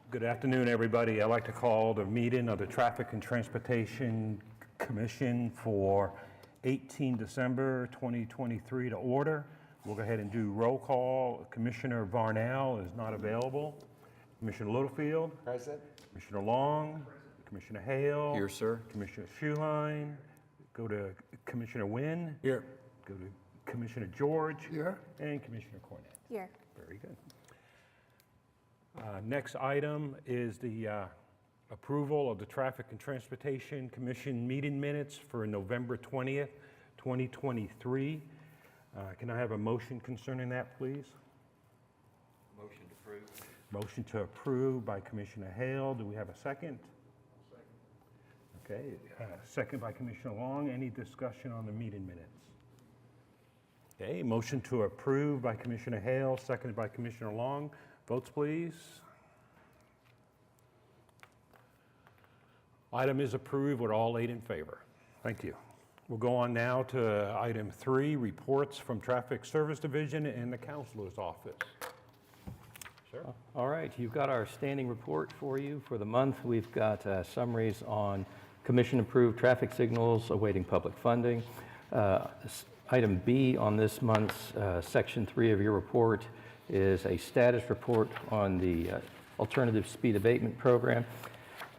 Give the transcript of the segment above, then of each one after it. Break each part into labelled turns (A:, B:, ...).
A: Good afternoon, everybody. I'd like to call the meeting of the Traffic and Transportation Commission for 18 December 2023 to order. We'll go ahead and do roll call. Commissioner Varnell is not available. Commissioner Littlefield.
B: Present.
A: Commissioner Long. Commissioner Hale.
C: Here, sir.
A: Commissioner Schuline. Go to Commissioner Wynn.
C: Here.
A: Go to Commissioner George.
B: Here.
A: And Commissioner Cornett.
D: Here.
A: Very good. Next item is the approval of the Traffic and Transportation Commission meeting minutes for November 20th, 2023. Can I have a motion concerning that, please?
C: Motion to approve.
A: Motion to approve by Commissioner Hale. Do we have a second? Second. Okay, second by Commissioner Long. Any discussion on the meeting minutes? Okay, motion to approve by Commissioner Hale, seconded by Commissioner Long. Votes, please. Item is approved with all 8 in favor. Thank you. We'll go on now to item 3, reports from Traffic Service Division and the Counselor's Office. Sir?
E: All right, you've got our standing report for you for the month. We've got summaries on commission-approved traffic signals awaiting public funding. Item B on this month's section 3 of your report is a status report on the alternative speed abatement program.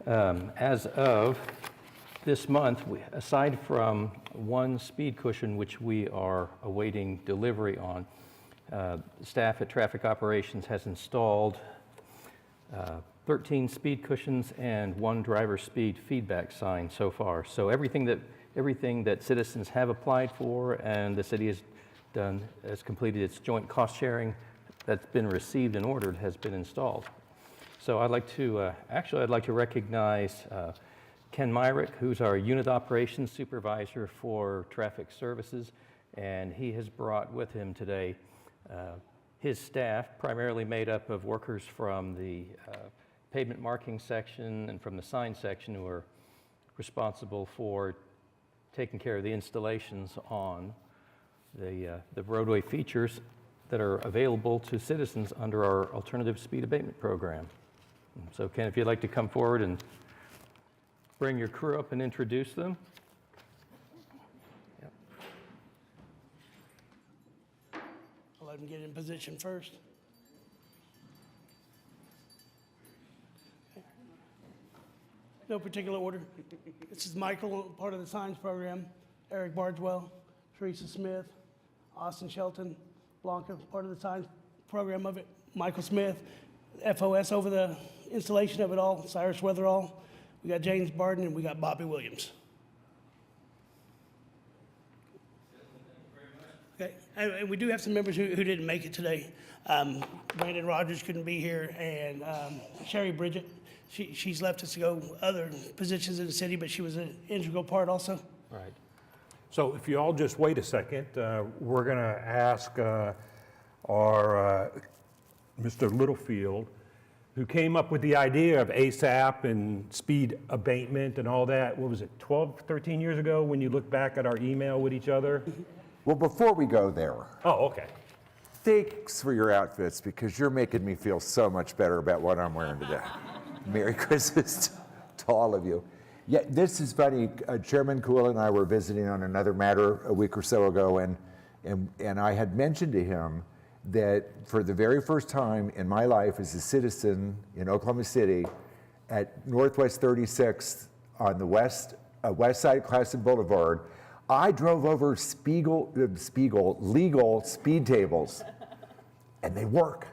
E: As of this month, aside from one speed cushion, which we are awaiting delivery on, staff at Traffic Operations has installed 13 speed cushions and 1 driver speed feedback sign so far. So everything that citizens have applied for and the city has done, has completed its joint cost sharing that's been received and ordered, has been installed. So I'd like to recognize Ken Myrick, who's our Unit Operations Supervisor for Traffic Services, and he has brought with him today his staff, primarily made up of workers from the pavement marking section and from the sign section, who are responsible for taking care of the installations on the roadway features that are available to citizens under our alternative speed abatement program. So Ken, if you'd like to come forward and bring your crew up and introduce them. Yep.
F: I'll let them get in position first. No particular order. This is Michael, part of the Signs program, Eric Bardwell, Teresa Smith, Austin Shelton, Blanca, part of the Signs program of it, Michael Smith, FOS over the installation of it all, Cyrus Weatherall, we got James Barden, and we got Bobby Williams. Okay, and we do have some members who didn't make it today. Brandon Rogers couldn't be here, and Sherry Bridget, she's left us to go other positions in the city, but she was an integral part also.
A: All right. So if you all just wait a second, we're going to ask our Mr. Littlefield, who came up with the idea of ASAP and speed abatement and all that. What was it, 12, 13 years ago when you look back at our email with each other?
B: Well, before we go there,
A: Oh, okay.
B: thanks for your outfits because you're making me feel so much better about what I'm wearing today. Merry Christmas to all of you. Yeah, this is funny. Chairman Kuhl and I were visiting on another matter a week or so ago, and I had mentioned to him that for the very first time in my life as a citizen in Oklahoma City, at Northwest 36th on the west side of Classen Boulevard, I drove over legal speed tables, and they work.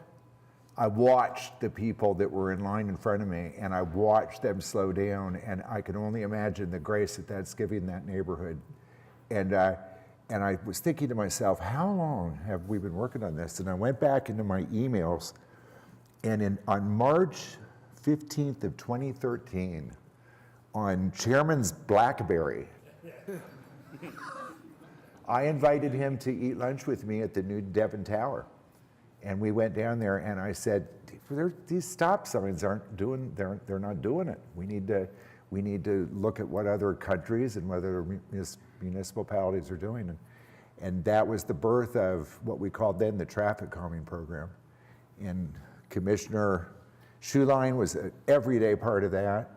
B: I watched the people that were in line in front of me, and I watched them slow down, and I can only imagine the grace that that's giving that neighborhood. And I was thinking to myself, how long have we been working on this? And I went back into my emails, and on March 15th of 2013, on Chairman's BlackBerry, I invited him to eat lunch with me at the new Devon Tower. And we went down there, and I said, these stop signs they're not doing it. We need to look at what other countries and what other municipalities are doing. And that was the birth of what we called then the traffic calming program. And Commissioner Shoe Line was an everyday part of that,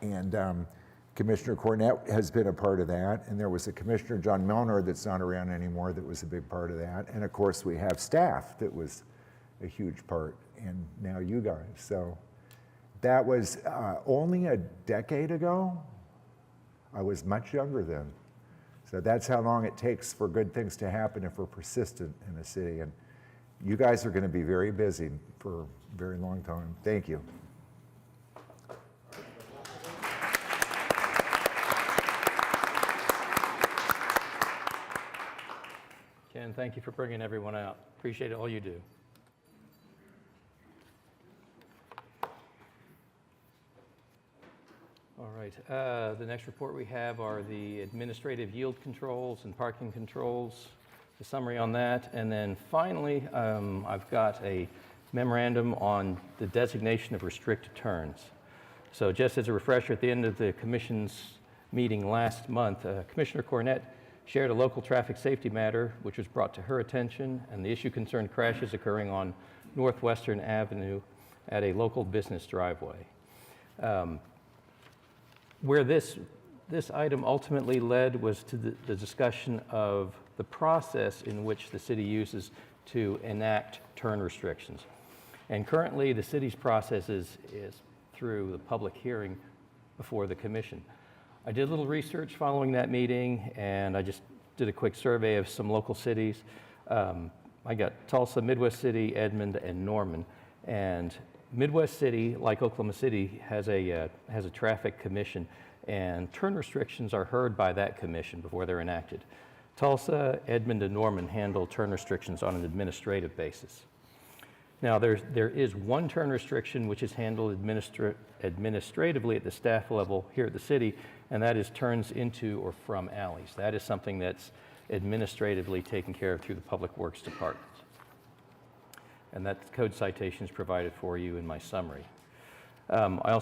B: and Commissioner Cornett has been a part of that, and there was a Commissioner, John Milner, that's not around anymore, that was a big part of that, and of course we have staff that was a huge part, and now you guys. So that was only a decade ago. I was much younger then. So that's how long it takes for good things to happen if we're persistent in the city. And you guys are going to be very busy for a very long time. Thank you.
E: Ken, thank you for bringing everyone out. Appreciate all you do. All right, the next report we have are the administrative yield controls and parking controls, the summary on that. And then finally, I've got a memorandum on the designation of restricted turns. So just as a refresher, at the end of the commission's meeting last month, Commissioner Cornett shared a local traffic safety matter which was brought to her attention, and the issue concerned crashes occurring on Northwestern Avenue at a local business driveway. Where this item ultimately led was to the discussion of the process in which the city uses to enact turn restrictions. And currently, the city's process is through the public hearing before the commission. I did a little research following that meeting, and I just did a quick survey of some local cities. I got Tulsa, Midwest City, Edmond, and Norman. And Midwest City, like Oklahoma City, has a traffic commission, and turn restrictions are heard by that commission before they're enacted. Tulsa, Edmond, and Norman handle turn restrictions on an administrative basis. Now, there is one turn restriction which is handled administratively at the staff level here at the city, and that is turns into or from alleys. That is something that's administratively taken care of through the Public Works Department. And that code citation is provided for you in my summary. I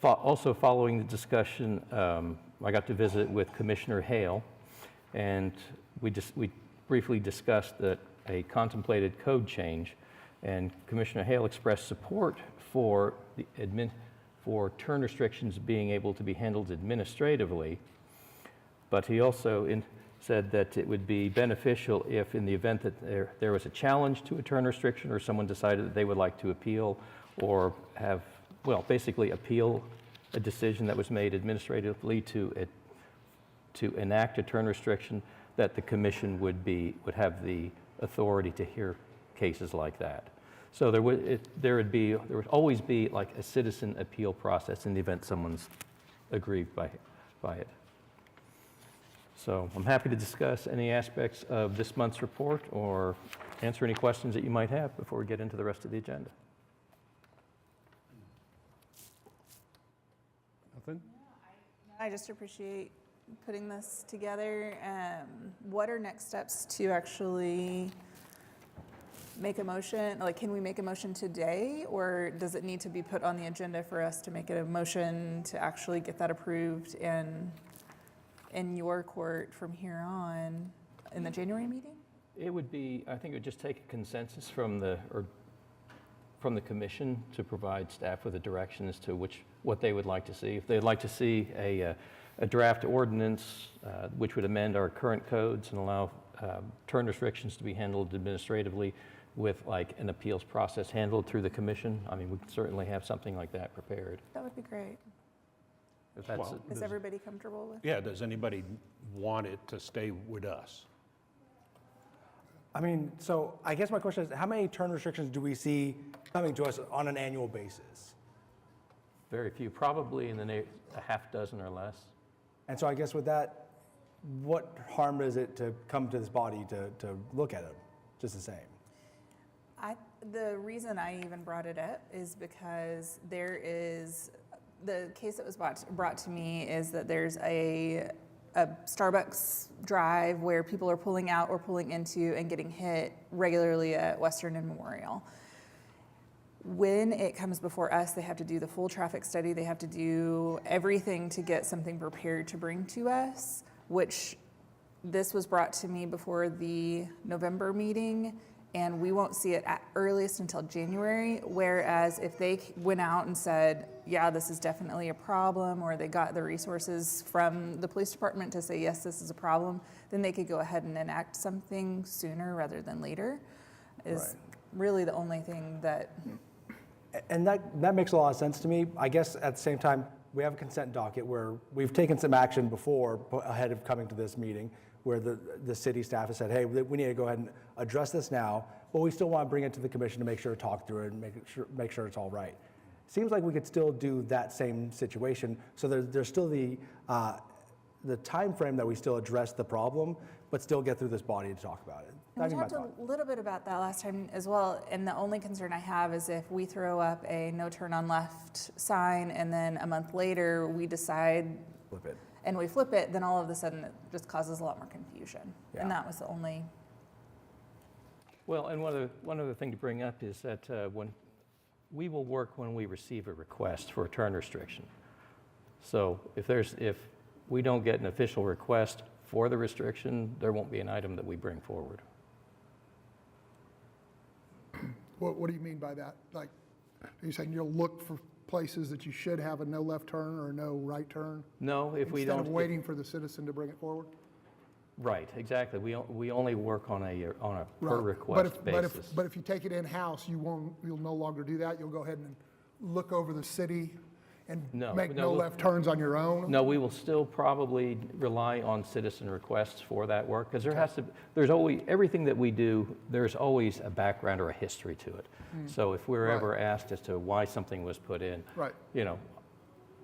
E: also following the discussion, I got to visit with Commissioner Hale, and we briefly discussed a contemplated code change, and Commissioner Hale expressed support for turn restrictions being able to be handled administratively, but he also said that it would be beneficial if, in the event that there was a challenge to a turn restriction, or someone decided that they would like to appeal or basically appeal a decision that was made administratively to enact a turn restriction, that the commission would have the authority to hear cases like that. So there would always be like a citizen appeal process in the event someone's aggrieved by it. So I'm happy to discuss any aspects of this month's report or answer any questions that you might have before we get into the rest of the agenda.
A: Nothing?
D: I just appreciate putting this together. What are next steps to actually make a motion? Like, can we make a motion today, or does it need to be put on the agenda for us to make it a motion to actually get that approved in your court from here on in the January meeting?
E: It would be, I think it would just take a consensus from the commission to provide staff with a direction as to what they would like to see. If they'd like to see a draft ordinance which would amend our current codes and allow turn restrictions to be handled administratively with like an appeals process handled through the commission, I mean, we could certainly have something like that prepared.
D: That would be great.
E: If that's
A: Well,
D: Is everybody comfortable with?
A: Yeah, does anybody want it to stay with us?
G: I mean, so I guess my question is, how many turn restrictions do we see coming to us on an annual basis?
E: very few, probably in a half dozen or less.
G: And so I guess with that, what harm is it to come to this body to look at it, just the same?
D: The reason I even brought it up is because there is, the case that was brought to me is that there's a Starbucks drive where people are pulling out or pulling into and getting hit regularly at Western and Memorial. When it comes before us, they have to do the full traffic study. They have to do everything to get something prepared to bring to us, which this was brought to me before the November meeting. and we won't see it at earliest until January. Whereas if they went out and said, yeah, this is definitely a problem, or they got the resources from the police department to say, yes, this is a problem, then they could go ahead and enact something sooner rather than later, is really the only thing that,
G: And that makes a lot of sense to me. I guess at the same time, we have a consent docket where we've taken some action before, ahead of coming to this meeting, where the city staff has said, hey, we need to go ahead and address this now, but we still want to bring it to the commission to make sure, talk through it, and make sure it's all right. Seems like we could still do that same situation. So there's still the time frame that we still address the problem, but still get through this body to talk about it.
D: and
G: That'd
D: we
G: be my
D: talked
G: thought.
D: a little bit about that last time as well. And the only concern I have is if we throw up a no turn on left sign and then a month later we decide
G: Flip it.
D: and we flip it, then all of a sudden it just causes a lot more confusion.
G: Yeah.
D: And that was the only,
E: Well, and one other thing to bring up is that when we will work when we receive a request for a turn restriction. So if we don't get an official request for the restriction, there won't be an item that we bring forward.
H: What do you mean by that? Like, are you saying you'll look for places that you should have a no left turn or a no right turn?
E: No, if we
H: Instead
E: don't.
H: of waiting for the citizen to bring it forward?
E: Right, exactly. We only work on a per
H: Right.
E: request basis.
H: But if you take it in-house, you'll no longer do that? You'll go ahead and look over the city and
E: No,
H: make
E: no,
H: no left turns on your own?
E: No, we will still probably rely on citizen requests for that work, because there's always, everything that we do, there's always a background or a history to it. So if we're
H: Right.
E: ever asked as to why something was put in,
H: Right.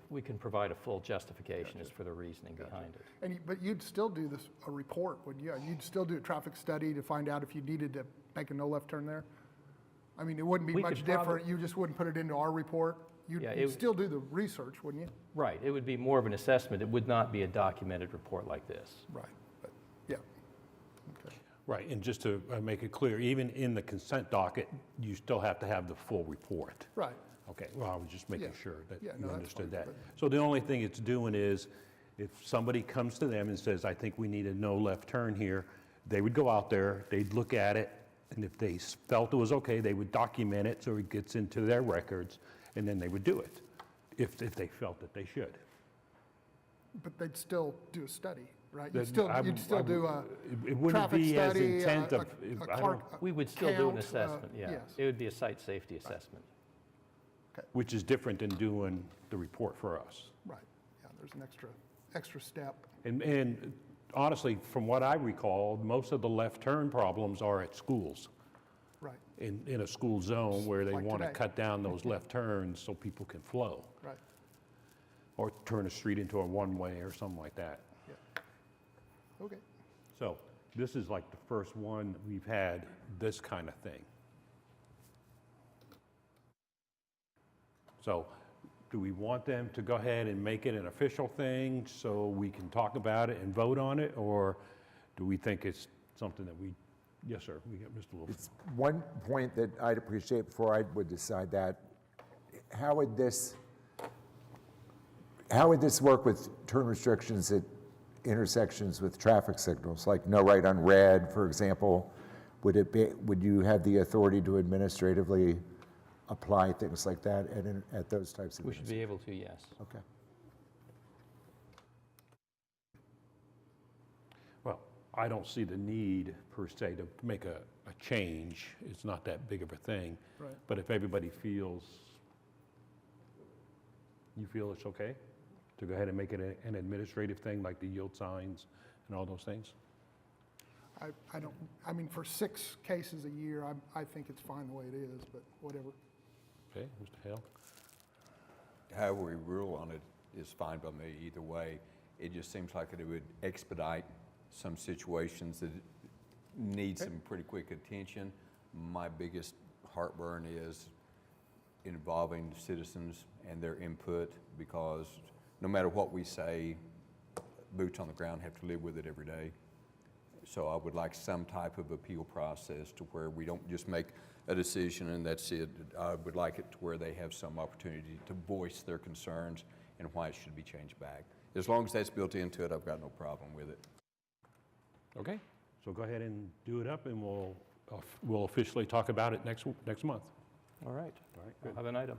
E: we can provide a full justification as for the reasoning behind it.
H: But you'd still do a report, wouldn't you? You'd still do a traffic study to find out if you needed to make a no left turn there? I mean, it wouldn't be
E: We
H: much
E: could
H: different, you just wouldn't put it into our report?
E: Yeah,
H: You'd still do the research, wouldn't you?
E: Right, it would be more of an assessment. It would not be a documented report like this.
H: Right, but, yeah. Okay.
A: Right, and just to make it clear, even in the consent docket, you still have to have the full report.
H: Right,
A: Okay, well, I was just making
H: Yeah.
A: sure that
H: Yeah,
A: you
H: no, that's
A: understood
H: fine,
A: that. So the only thing it's doing is, if somebody comes to them and says, I think we need a no left turn here, they would go out there, they'd look at it, and if they felt it was okay, they would document it so it gets into their records, and then they would do it, if they felt that they should.
H: but they'd still do a study, right?
A: That-
H: You'd still do a
A: It wouldn't
H: traffic
A: be as
H: study,
A: intent of,
H: a
A: I
H: car
A: don't,
E: We would still do an
H: count,
E: assessment, yeah.
H: yes.
E: It would be a site safety assessment.
A: which is different than doing the report for us.
H: Right, yeah, there's an extra step.
A: And honestly, from what I recall, most of the left turn problems are at schools,
H: Right,
A: in a school zone where they
H: Like
A: want to
H: today.
A: cut down those left turns so people can flow,
H: right,
A: or turn a street into a one-way or something like that.
H: yeah. Okay.
A: So this is like the first one we've had this kind of thing. So do we want them to go ahead and make it an official thing so we can talk about it and vote on it? Or do we think it's something that we, yes, sir, we got Mr. Wilson.
B: It's one point that I'd appreciate before I would decide that. How would this work with turn restrictions at intersections with traffic signals, like no right on red, for example? Would you have the authority to administratively apply things like that at those types of
E: We should be able to, yes.
B: Okay.
A: Well, I don't see the need per se to make a change. It's not that big of a thing.
H: Right.
A: But if everybody feels, you feel it's okay to go ahead and make it an administrative thing like the yield signs and all those things?
H: I mean, for 6 cases a year, I think it's fine the way it is, but whatever.
A: Okay, Mr. Hale?
C: However we rule on it is fine by me either way. It just seems like it would expedite some situations that need some pretty quick attention. My biggest heartburn is involving citizens and their input, because no matter what we say, boots on the ground have to live with it every day. So I would like some type of appeal process to where we don't just make a decision and that's it. I would like it to where they have some opportunity to voice their concerns and why it should be changed back. As long as that's built into it, I've got no problem with it.
A: Okay, so go ahead and do it up and we'll we'll officially talk about it next month.
E: All right.
A: All right,
E: We'll
A: good.
E: have an item.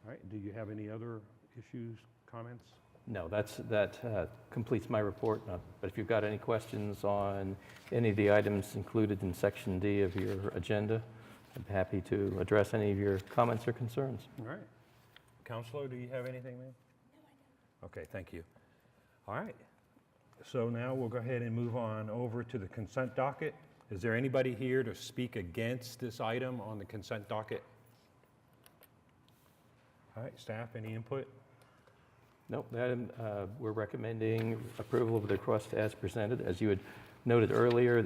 A: All right, do you have any other issues, comments?
E: No, that completes my report. But if you've got any questions on any of the items included in Section D of your agenda, I'm happy to address any of your comments or concerns.
A: All right. Counselor, do you have anything, ma'am? No, I don't. Okay, thank you. All right. So now we'll go ahead and move on over to the consent docket. Is there anybody here to speak against this item on the consent docket? All right, staff, any input?
E: Nope, we're recommending approval of the request as presented. As you had noted earlier,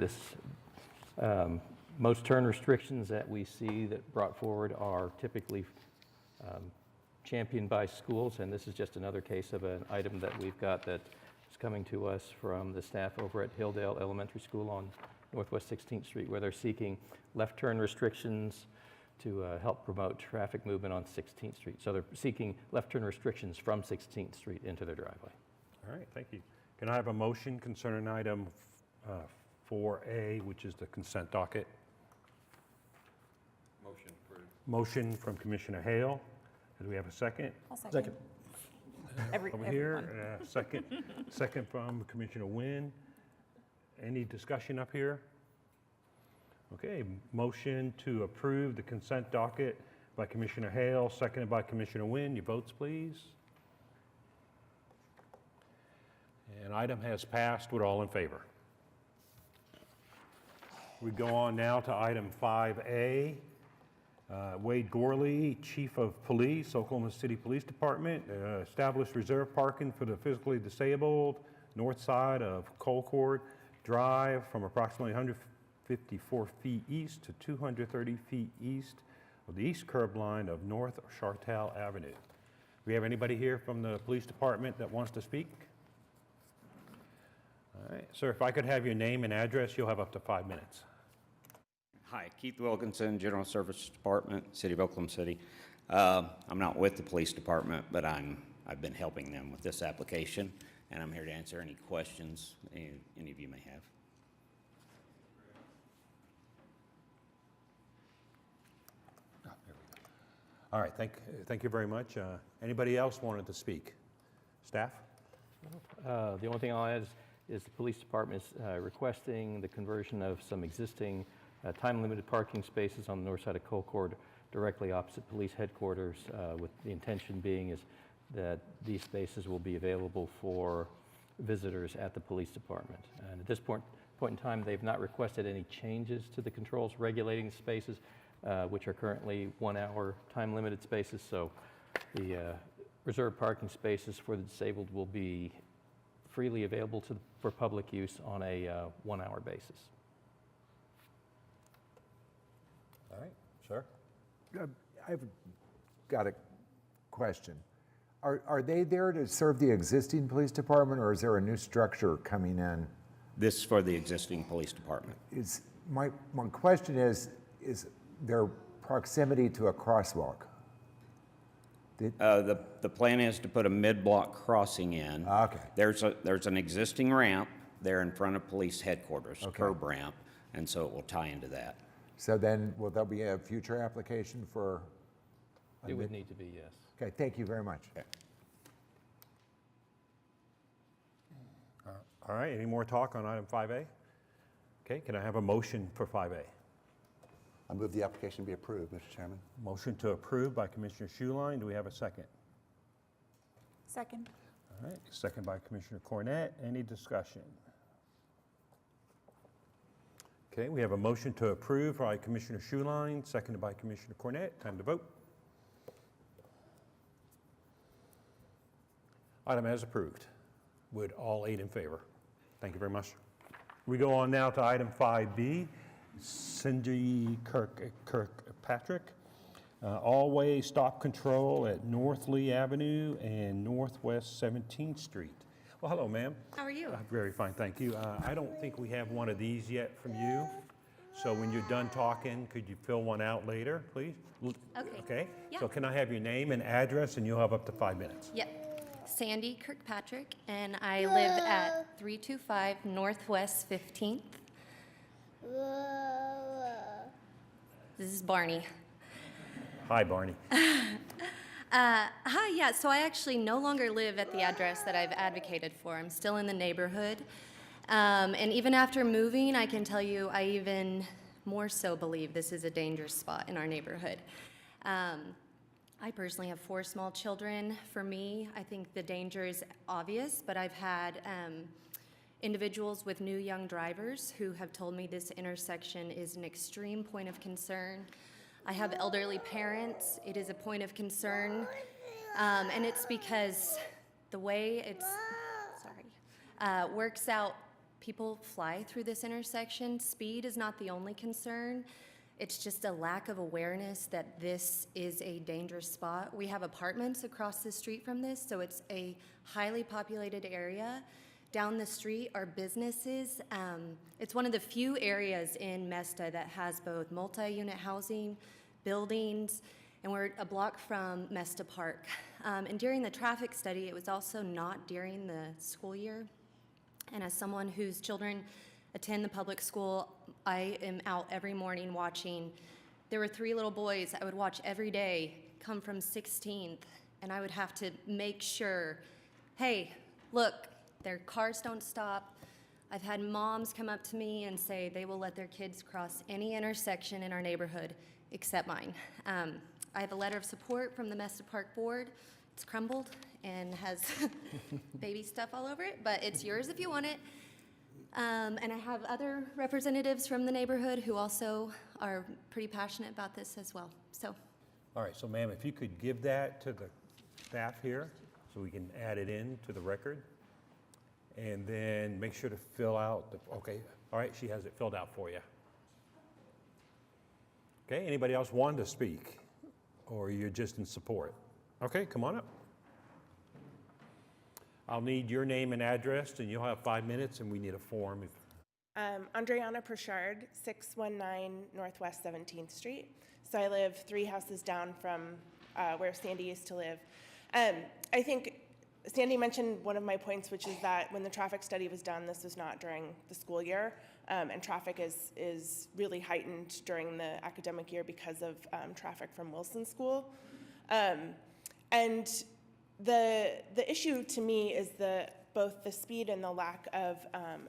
E: most turn restrictions that we see that brought forward are typically championed by schools, and this is just another case of an item that we've got that is coming to us from the staff over at Hilldale Elementary School on Northwest 16th Street, where they're seeking left turn restrictions to help promote traffic movement on 16th Street. So they're seeking left turn restrictions from 16th Street into their driveway.
A: All right, thank you. Can I have a motion concerning item 4A, which is the consent docket?
C: Motion approved.
A: Motion from Commissioner Hale. Do we have a second?
D: I'll second.
A: Over
D: Everyone.
A: here, second from Commissioner Wynn. Any discussion up here? Okay, motion to approve the consent docket by Commissioner Hale, seconded by Commissioner Wynn. Your votes, please. And item has passed with all in favor. We go on now to item 5A. Wade Gorley, Chief of Police, Oklahoma City Police Department, established reserve parking for the physically disabled north side of Colcord Drive from approximately 154 feet east to 230 feet east of the east curb line of North Chartel Avenue. Do we have anybody here from the police department that wants to speak? All right, sir, if I could have your name and address, you'll have up to 5 minutes.
I: Hi, Keith Wilkinson, General Services Department, City of Oklahoma City. I'm not with the police department, but I've been helping them with this application, and I'm here to answer any questions any of you may have.
A: All right, thank you very much. Anybody else wanted to speak? Staff?
E: The only thing I'll add is the police department is requesting the conversion of some existing time-limited parking spaces on the north side of Colcord directly opposite police headquarters, with the intention being is that these spaces will be available for visitors at the police department. And at this point in time, they've not requested any changes to the controls regulating the spaces, which are currently 1-hour time-limited spaces. So the reserved parking spaces for the disabled will be freely available for public use on a 1-hour basis.
A: All right, sir?
B: I've got a question. Are they there to serve the existing police department, or is there a new structure coming in?
I: This is for the existing police department.
B: My question is their proximity to a crosswalk?
I: The plan is to put a mid-block crossing in.
B: Okay.
I: There's an existing ramp there in front of police headquarters,
B: Okay.
I: curb ramp, and so it will tie into that.
B: So then, will there be a future application for?
E: It would need to be, yes.
B: Okay, thank you very much.
A: All right, any more talk on item 5A? Okay, can I have a motion for 5A?
J: I move the application be approved, Mr. Chairman.
A: Motion to approve by Commissioner Schuline. Do we have a second?
D: Second.
A: All right, second by Commissioner Cornett. Any discussion? Okay, we have a motion to approve by Commissioner Schuline, seconded by Commissioner Cornett. Time to vote. Item as approved, with all 8 in favor. Thank you very much. We go on now to item 5B, Cindy Kirkpatrick, all-way stop control at North Lee Avenue and Northwest 17th Street. Well, hello, ma'am.
K: How are you?
A: Very fine, thank you. I don't think we have one of these yet from you. So when you're done talking, could you fill one out later, please?
K: Okay.
A: Okay?
K: Yeah.
A: So can I have your name and address, and you'll have up to 5 minutes.
K: Yep. Sandy Kirkpatrick, and I live at 325 Northwest 15th. This is Barney.
A: Hi, Barney.
K: Hi, yeah, so I actually no longer live at the address that I've advocated for. I'm still in the neighborhood. And even after moving, I can tell you I even more so believe this is a dangerous spot in our neighborhood. I personally have 4 small children. For me, I think the danger is obvious, but I've had individuals with new young drivers who have told me this intersection is an extreme point of concern. I have elderly parents. It is a point of concern. And it's because the way it's, works out, people fly through this intersection. Speed is not the only concern. It's just a lack of awareness that this is a dangerous spot. We have apartments across the street from this, so it's a highly populated area. Down the street are businesses. It's one of the few areas in Mesta that has both multi-unit housing, buildings, and we're a block from Mesta Park. And during the traffic study, it was also not during the school year. And as someone whose children attend the public school, I am out every morning watching. There were 3 little boys I would watch every day come from 16th, and I would have to make sure, hey, look, their cars don't stop. I've had moms come up to me and say they will let their kids cross any intersection in our neighborhood except mine. I have a letter of support from the Mesta Park Board. It's crumbled and has baby stuff all over it, but it's yours if you want it. And I have other representatives from the neighborhood who also are pretty passionate about this as well. So,
A: All right, so ma'am, if you could give that to the staff here so we can add it in to the record. And then make sure to fill out the, okay, all right, she has it filled out for you. Okay, anybody else want to speak? Or you're just in support? Okay, come on up. I'll need your name and address, and you'll have 5 minutes, and we need a form.
L: Andriana Pritchard, 619 Northwest 17th Street. So I live 3 houses down from where Sandy used to live. I think Sandy mentioned one of my points, which is that when the traffic study was done, this was not during the school year, and traffic is really heightened during the academic year because of traffic from Wilson School. And the issue to me is both the speed and the lack of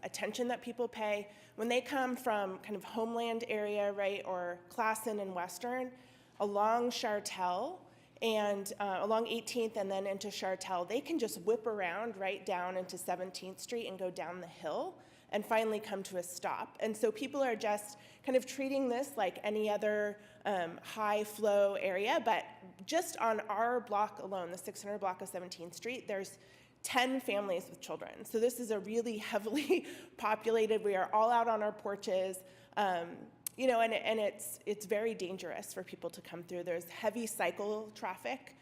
L: attention that people pay. When they come from kind of Homeland area, right, or Classen and Western, along Chartel, and along 18th and then into Chartel, they can just whip around right down into 17th Street and go down the hill and finally come to a stop. And so people are just kind of treating this like any other high flow area, but just on our block alone, the 600 block of 17th Street, there's 10 families with children. So this is a really heavily populated, we are all out on our porches. You know, and it's very dangerous for people to come through. There's heavy cycle traffic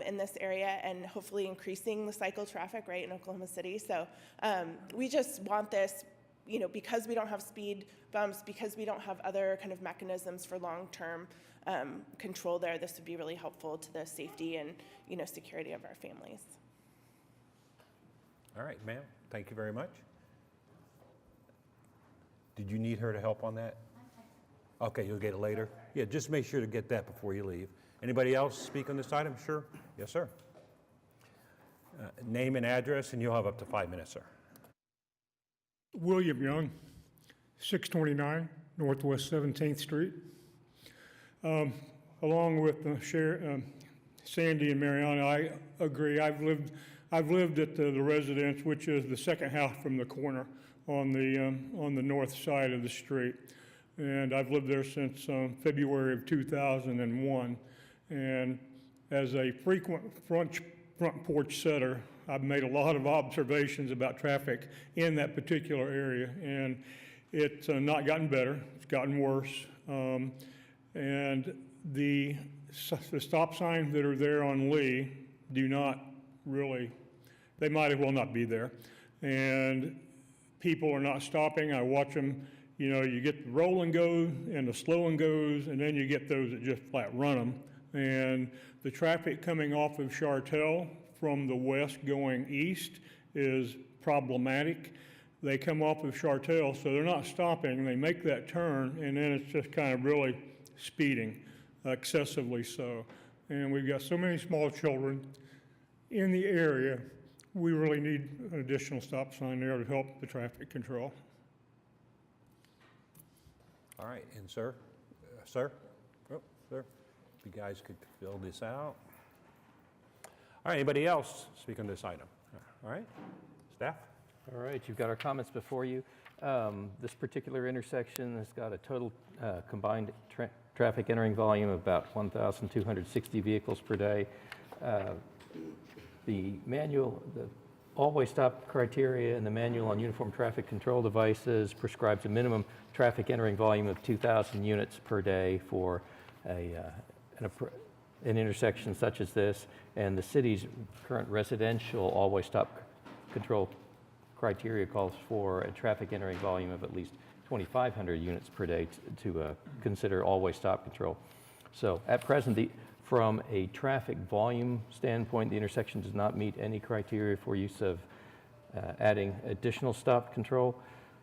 L: in this area, and hopefully increasing the cycle traffic, right, in Oklahoma City. So we just want this, you know, because we don't have speed bumps, because we don't have other kind of mechanisms for long-term control there, this would be really helpful to the safety and, you know, security of our families.
A: All right, ma'am, thank you very much. Did you need her to help on that? Okay, you'll get it later. Yeah, just make sure to get that before you leave. Anybody else speak on this item? Sure. Yes, sir. Name and address, and you'll have up to 5 minutes, sir.
M: William Young, 629 Northwest 17th Street. Along with Sandy and Mariana, I agree. I've lived at the residence, which is the second house from the corner on the north side of the street. And I've lived there since February of 2001. And as a frequent front porch setter, I've made a lot of observations about traffic in that particular area. And it's not gotten better, it's gotten worse. And the stop signs that are there on Lee do not really, they might as well not be there. And people are not stopping. I watch them. You know, you get the roll and go and the slow and goes, and then you get those that just flat run them. And the traffic coming off of Chartel from the west going east is problematic. They come off of Chartel, so they're not stopping. They make that turn, and then it's just kind of really speeding, excessively so. And we've got so many small children in the area, we really need an additional stop sign there to help the traffic control.
A: All right, and sir? Sir? Oh, sir, if you guys could fill this out. All right, anybody else speak on this item? All right, staff?
E: All right, you've got our comments before you. This particular intersection has got a total combined traffic entering volume of about 1,260 vehicles per day. The manual, the all-way stop criteria in the manual on uniform traffic control devices prescribes a minimum traffic entering volume of 2,000 units per day for an intersection such as this, and the city's current residential all-way stop control criteria calls for a traffic entering volume of at least 2,500 units per day to consider all-way stop control. So at present, from a traffic volume standpoint, the intersection does not meet any criteria for use of adding additional stop control.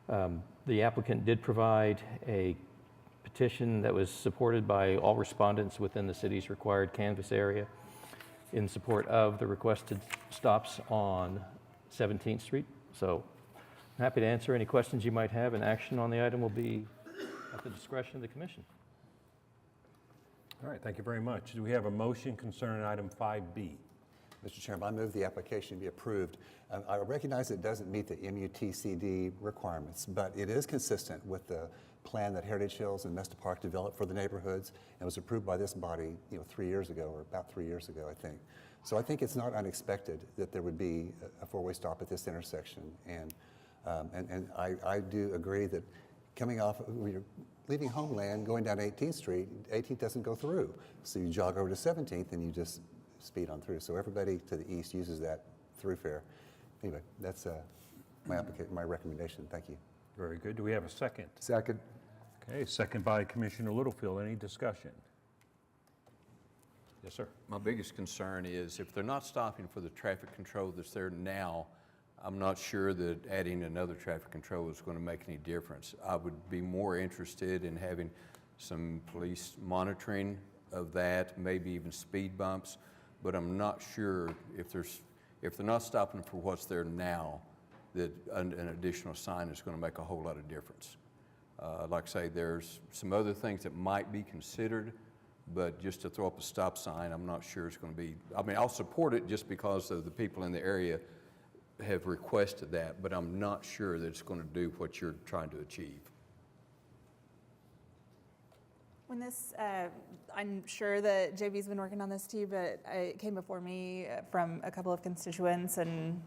E: The applicant did provide a petition that was supported by all respondents within the city's required canvas area in support of the requested stops on 17th Street. So I'm happy to answer any questions you might have, and action on the item will be at the discretion of the commission.
A: All right, thank you very much. Do we have a motion concerning item 5B?
J: Mr. Chairman, I move the application be approved. I recognize it doesn't meet the MUTCD requirements, but it is consistent with the plan that Heritage Hills and Mesta Park developed for the neighborhoods and was approved by this body 3 years ago, or about 3 years ago, I think. So I think it's not unexpected that there would be a four-way stop at this intersection. And I do agree that coming off, when you're leaving Homeland, going down 18th Street, 18th doesn't go through. So you jog over to 17th and you just speed on through. So everybody to the east uses that thoroughfare. Anyway, that's my recommendation. Thank you.
A: Very good. Do we have a second?
B: Second.
A: Okay, second by Commissioner Littlefield. Any discussion? Yes, sir.
C: My biggest concern is if they're not stopping for the traffic control that's there now, I'm not sure that adding another traffic control is going to make any difference. I would be more interested in having some police monitoring of that, maybe even speed bumps, but I'm not sure if they're not stopping for what's there now, that an additional sign is going to make a whole lot of difference. Like I say, there's some other things that might be considered, but just to throw up a stop sign, I'm not sure it's going to be, I mean, I'll support it just because of the people in the area have requested that, but I'm not sure that it's going to do what you're trying to achieve.
D: When this, I'm sure that JV's been working on this too, but it came before me from a couple of constituents, and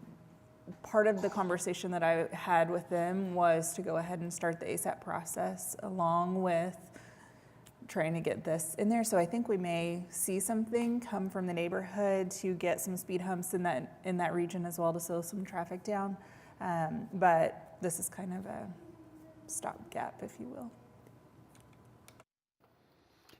D: part of the conversation that I had with them was to go ahead and start the ASAP process along with trying to get this in there. So I think we may see something come from the neighborhood to get some speed humps in that region as well to slow some traffic down. But this is kind of a stopgap, if you will.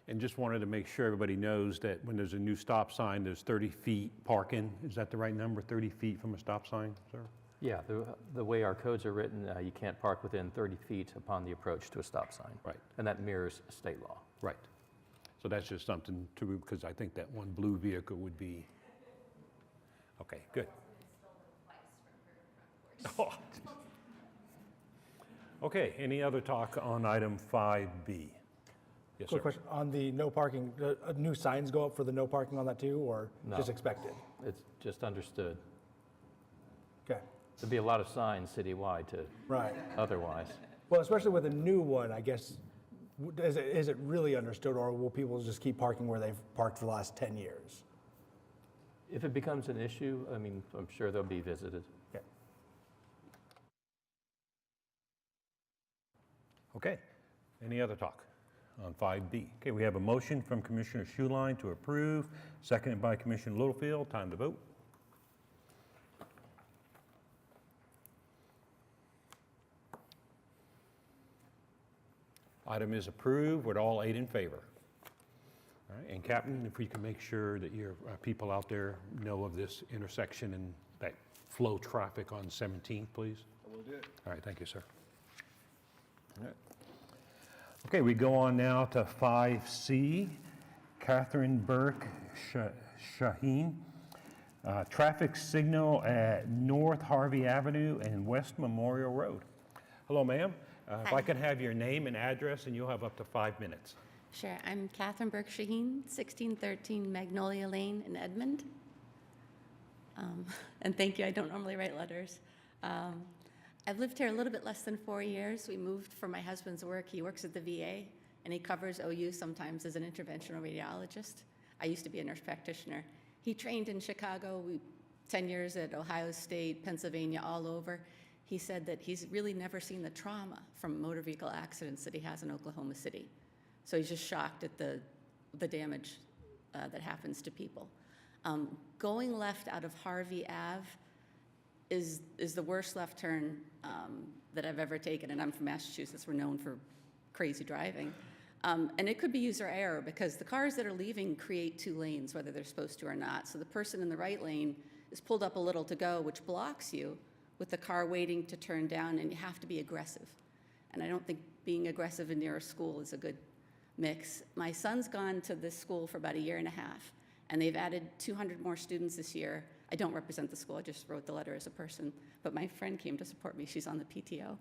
A: And just wanted to make sure everybody knows that when there's a new stop sign, there's 30 feet parking. Is that the right number, 30 feet from a stop sign, sir?
E: Yeah, the way our codes are written, you can't park within 30 feet upon the approach to a stop sign.
A: Right.
E: And that mirrors state law.
A: Right. So that's just something to, because I think that one blue vehicle would be, okay, good. Oh. Okay, any other talk on item 5B? Yes,
G: Quick
A: sir.
G: question, on the no parking, new signs go up for the no parking on that too, or
E: No.
G: just expected?
E: It's just understood.
G: Okay,
E: There'd be a lot of signs citywide to
G: right.
E: otherwise.
G: Well, especially with a new one, I guess, is it really understood, or will people just keep parking where they've parked for the last 10 years?
E: If it becomes an issue, I mean, I'm sure they'll be visited.
G: Okay.
A: Okay, any other talk on 5B? Okay, we have a motion from Commissioner Schuline to approve, seconded by Commissioner Littlefield. Time to vote. Item is approved with all 8 in favor. All right, and Captain, if we can make sure that your people out there know of this intersection and that flow traffic on 17th, please.
N: I will do it.
A: All right, thank you, sir. All right. Okay, we go on now to 5C, Catherine Burke Shaheen. Traffic signal at North Harvey Avenue and West Memorial Road. Hello, ma'am. If I could have your name and address, and you'll have up to 5 minutes.
N: Sure. I'm Catherine Burke Shaheen, 1613 Magnolia Lane in Edmond. And thank you. I don't normally write letters. I've lived here a little bit less than 4 years. We moved for my husband's work. He works at the VA, and he covers OU sometimes as an interventional radiologist. I used to be a nurse practitioner. He trained in Chicago, 10 years at Ohio State, Pennsylvania, all over. He said that he's really never seen the trauma from motor vehicle accidents that he has in Oklahoma City. So he's just shocked at the damage that happens to people. Going left out of Harvey Ave is the worst left turn that I've ever taken, and I'm from Massachusetts. We're known for crazy driving. And it could be user error because the cars that are leaving create 2 lanes, whether they're supposed to or not. So the person in the right lane is pulled up a little to go, which blocks you with the car waiting to turn down, and you have to be aggressive. And I don't think being aggressive near a school is a good mix. My son's gone to this school for about 1.5 years, and they've added 200 more students this year. I don't represent the school, I just wrote the letter as a person, but my friend came to support me. She's on the PTO.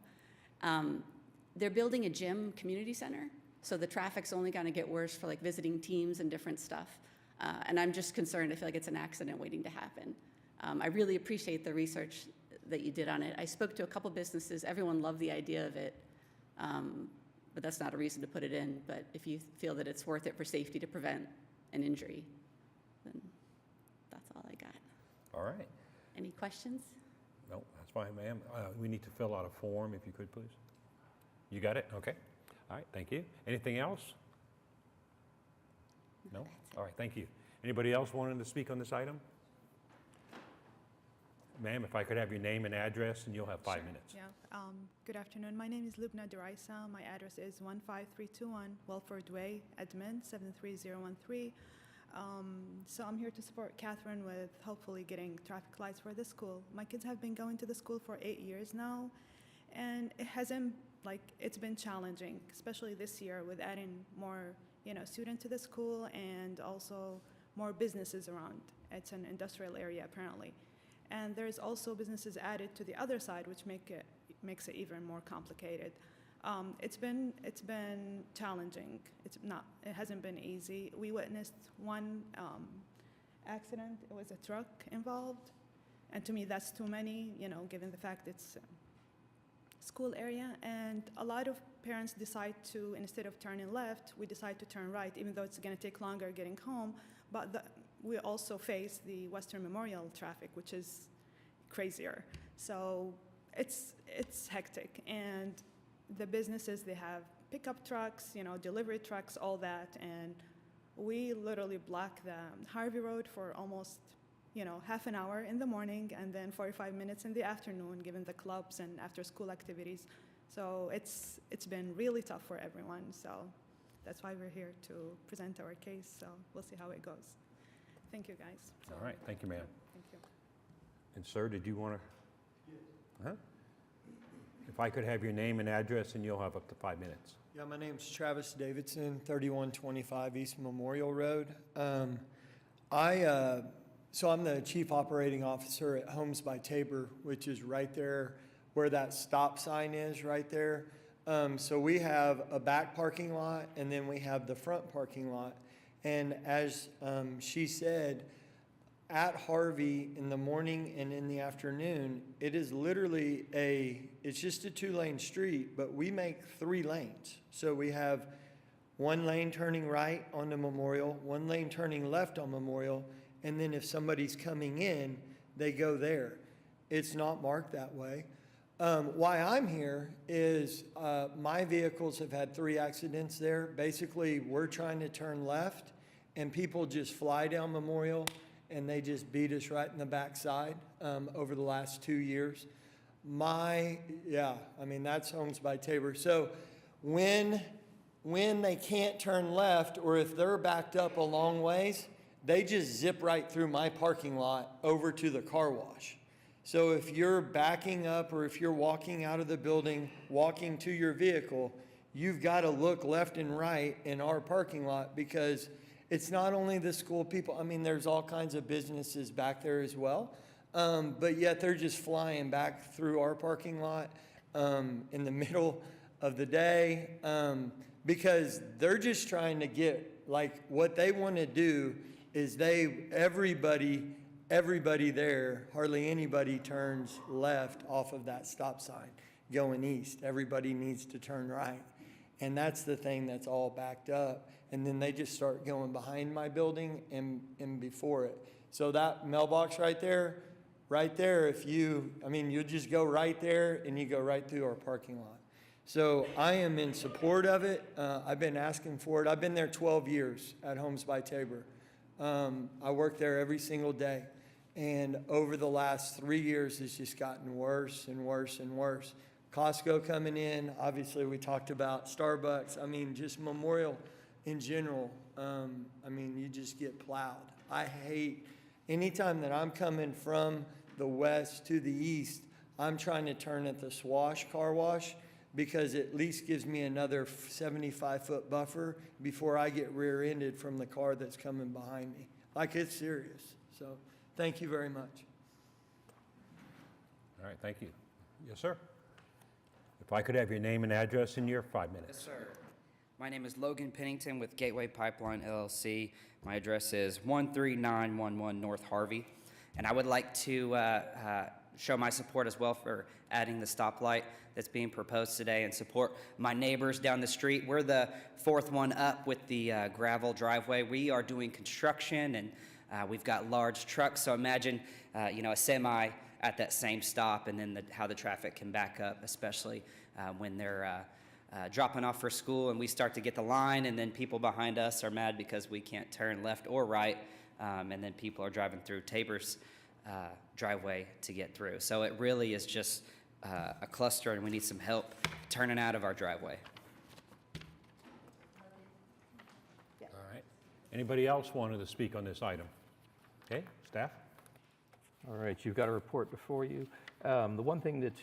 N: They're building a gym community center, so the traffic's only gonna get worse for like visiting teams and different stuff. And I'm just concerned, I feel like it's an accident waiting to happen. I really appreciate the research that you did on it. I spoke to a couple businesses, everyone loved the idea of it, but that's not a reason to put it in. But if you feel that it's worth it for safety to prevent an injury, then that's all I got.
A: All right.
N: Any questions?
A: No, that's fine, ma'am. We need to fill out a form, if you could, please. You got it? Okay. All right, thank you. Anything else? No? All right, thank you. Anybody else wanting to speak on this item? Ma'am, if I could have your name and address, and you'll have 5 minutes.
O: Yeah. Good afternoon. My name is Lubna Duraisa. My address is 15321 Welford Way, Edmond, 73013. So I'm here to support Catherine with hopefully getting traffic lights for the school. My kids have been going to the school for 8 years now, and it hasn't, it's been challenging, especially this year with adding more, students to the school and also more businesses around. It's an industrial area apparently. And there's also businesses added to the other side, which makes it even more complicated. It's been challenging. It hasn't been easy. We witnessed one accident. It was a truck involved, and to me that's too many. Given the fact it's a school area, and a lot of parents decide to, instead of turning left, we decide to turn right, even though it's going to take longer getting home. But we also face the Western Memorial traffic, which is crazier. So it's hectic, and the businesses, they have pickup trucks, delivery trucks, all that, and we literally block the Harvey Road for almost, half an hour in the morning and then 45 minutes in the afternoon, given the clubs and after-school activities. So it's been really tough for everyone. So that's why we're here to present our case. So we'll see how it goes. Thank you, guys.
A: All right, thank you, ma'am.
O: Thank you.
A: And sir, did you want to? Huh? If I could have your name and address, and you'll have up to 5 minutes.
P: Yeah, my name's Travis Davidson, 3125 East Memorial Road. So I'm the Chief Operating Officer at Homes by Tabor, which is right there where that stop sign is, right there. So we have a back parking lot, and then we have the front parking lot. And as she said, at Harvey in the morning and in the afternoon, it is literally it's just a 2-lane street, but we make 3 lanes. So we have 1 lane turning right onto Memorial, 1 lane turning left on Memorial, and then if somebody's coming in, they go there. It's not marked that way. Why I'm here is my vehicles have had 3 accidents there. Basically, we're trying to turn left, and people just fly down Memorial, and they just beat us right in the backside over the last 2 years. That's Homes by Tabor. So when they can't turn left, or if they're backed up a long ways, they just zip right through my parking lot over to the car wash. So if you're backing up, or if you're walking out of the building, walking to your vehicle, you've got to look left and right in our parking lot because it's not only the school people. I mean, there's all kinds of businesses back there as well. But yet they're just flying back through our parking lot in the middle of the day because they're just trying to get, like, what they want to do is everybody there, hardly anybody turns left off of that stop sign going east. Everybody needs to turn right. And that's the thing that's all backed up. And then they just start going behind my building and before it. So that mailbox right there, if you just go right there and you go right through our parking lot. So I am in support of it. I've been asking for it. I've been there 12 years at Homes by Tabor. I work there every single day. And over the last 3 years, it's just gotten worse and worse and worse. Costco coming in, obviously we talked about Starbucks. I mean, just Memorial in general. You just get plowed. I hate, anytime that I'm coming from the west to the east, I'm trying to turn at the Swash car wash because it at least gives me another 75-foot buffer before I get rear-ended from the car that's coming behind me. Like, it's serious. So thank you very much.
A: All right, thank you. Yes, sir. If I could have your name and address in your 5 minutes.
Q: Yes, sir. My name is Logan Pennington with Gateway Pipeline LLC. My address is 13911 North Harvey. And I would like to show my support as well for adding the stoplight that's being proposed today and support my neighbors down the street. We're the fourth one up with the gravel driveway. We are doing construction and we've got large trucks. So imagine, a semi at that same stop and then how the traffic can back up, especially when they're dropping off for school and we start to get the line and then people behind us are mad because we can't turn left or right and then people are driving through Tabor's driveway to get through. So it really is just a cluster and we need some help turning out of our driveway.
A: All right. Anybody else wanted to speak on this item? Okay, staff?
E: All right, you've got a report before you. The one thing that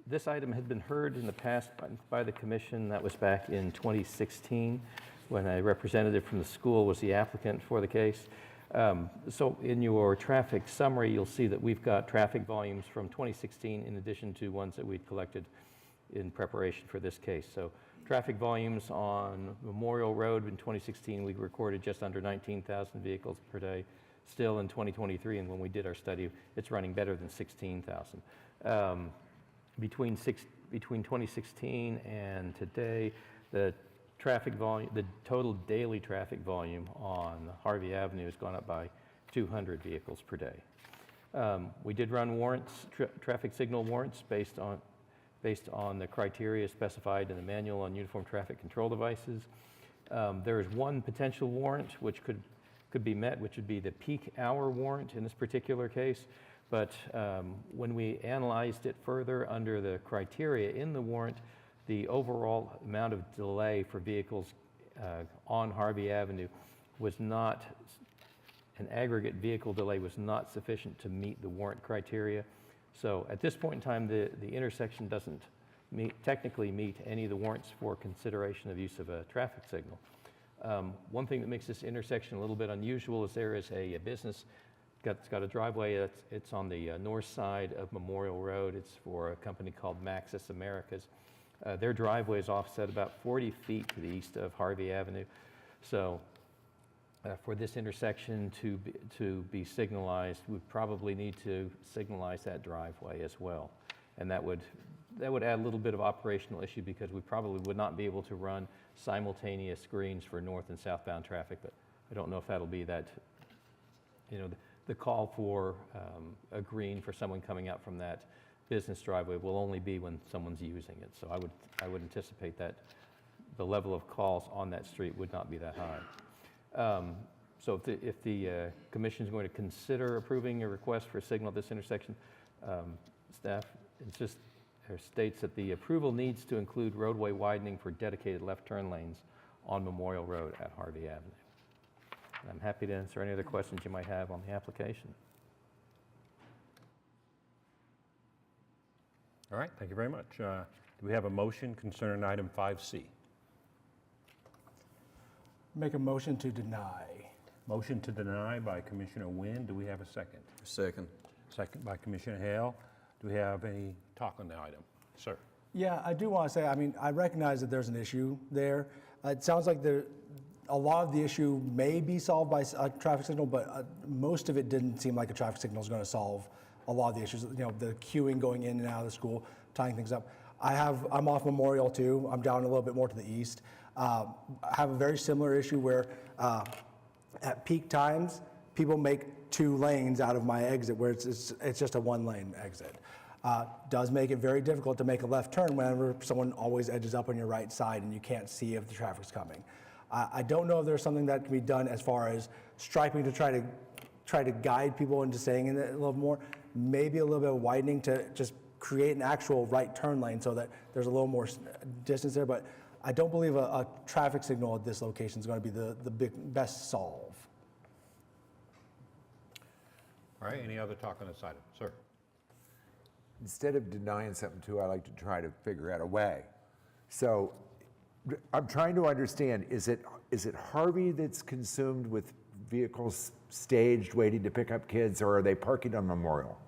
E: this item had been heard in the past by the commission. That was back in 2016 when a representative from the school was the applicant for the case. So in your traffic summary, you'll see that we've got traffic volumes from 2016 in addition to ones that we'd collected in preparation for this case. So traffic volumes on Memorial Road in 2016, we recorded just under 19,000 vehicles per day. Still in 2023, and when we did our study, it's running better than 16,000. Between 2016 and today, the traffic volume, the total daily traffic volume on Harvey Avenue has gone up by 200 vehicles per day. We did run warrants, traffic signal warrants based on the criteria specified in the manual on uniform traffic control devices. There is one potential warrant which could be met, which would be the peak hour warrant in this particular case. But when we analyzed it further under the criteria in the warrant, the overall amount of delay for vehicles on Harvey Avenue was not, an aggregate vehicle delay was not sufficient to meet the warrant criteria. So at this point in time, the intersection doesn't technically meet any of the warrants for consideration of use of a traffic signal. One thing that makes this intersection a little bit unusual is there is a business. It's got a driveway. It's on the north side of Memorial Road. It's for a company called Maxis Americas. Their driveway is offset about 40 feet to the east of Harvey Avenue. So for this intersection to be signalized, we probably need to signalize that driveway as well. And that would add a little bit of operational issue because we probably would not be able to run simultaneous screens for north and southbound traffic, but I don't know if that'll be that, the call for a green for someone coming out from that business driveway will only be when someone's using it. So I would anticipate that the level of calls on that street would not be that high. So if the commission is going to consider approving a request for a signal at this intersection, staff states that the approval needs to include roadway widening for dedicated left turn lanes on Memorial Road at Harvey Avenue. And I'm happy to answer any other questions you might have on the application.
A: All right, thank you very much. Do we have a motion concerning item 5C?
G: Make a motion to deny.
A: Motion to deny by Commissioner Wynn. Do we have a second?
C: Second.
A: Second by Commissioner Hale. Do we have any talk on the item? Sir?
G: Yeah, I do want to say, I mean, I recognize that there's an issue there. It sounds like a lot of the issue may be solved by a traffic signal, but most of it didn't seem like a traffic signal is going to solve a lot of the issues. You know, the queuing going in and out of the school, tying things up. I'm off Memorial too. I'm down a little bit more to the east. I have a very similar issue where at peak times, people make 2 lanes out of my exit where it's just a 1-lane exit. Does make it very difficult to make a left turn whenever someone always edges up on your right side and you can't see if the traffic's coming. I don't know if there's something that can be done as far as striping to try to guide people into staying in it a little more. Maybe a little bit of widening to just create an actual right turn lane so that there's a little more distance there. But I don't believe a traffic signal at this location is going to be the best solve.
A: All right, any other talk on this item? Sir?
B: Instead of denying something too, I like to try to figure out a way. So I'm trying to understand, is it Harvey that's consumed with vehicles staged waiting to pick up kids, or are they parking on Memorial?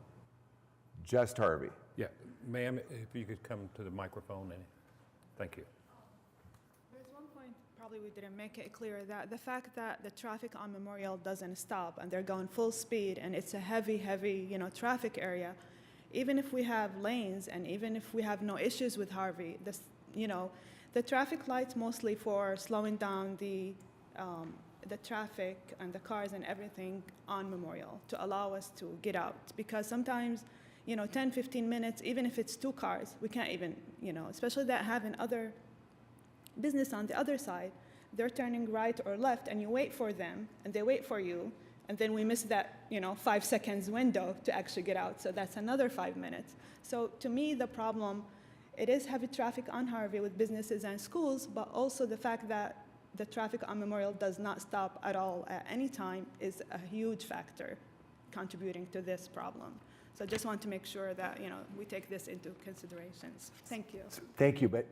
B: Just Harvey?
A: Yeah, ma'am, if you could come to the microphone. Thank you.
O: There's one point probably we didn't make it clear, that the fact that the traffic on Memorial doesn't stop and they're going full speed and it's a heavy, traffic area, even if we have lanes and even if we have no issues with Harvey, the traffic lights mostly for slowing down the traffic and the cars and everything on Memorial to allow us to get out. Because sometimes, 10, 15 minutes, even if it's 2 cars, we can't even, especially that having other business on the other side, they're turning right or left and you wait for them and they wait for you. And then we miss that, 5 seconds window to actually get out. So that's another 5 minutes. So to me, the problem, it is heavy traffic on Harvey with businesses and schools, but also the fact that the traffic on Memorial does not stop at all at any time is a huge factor contributing to this problem. So I just want to make sure that, we take this into considerations. Thank you.
B: Thank you, but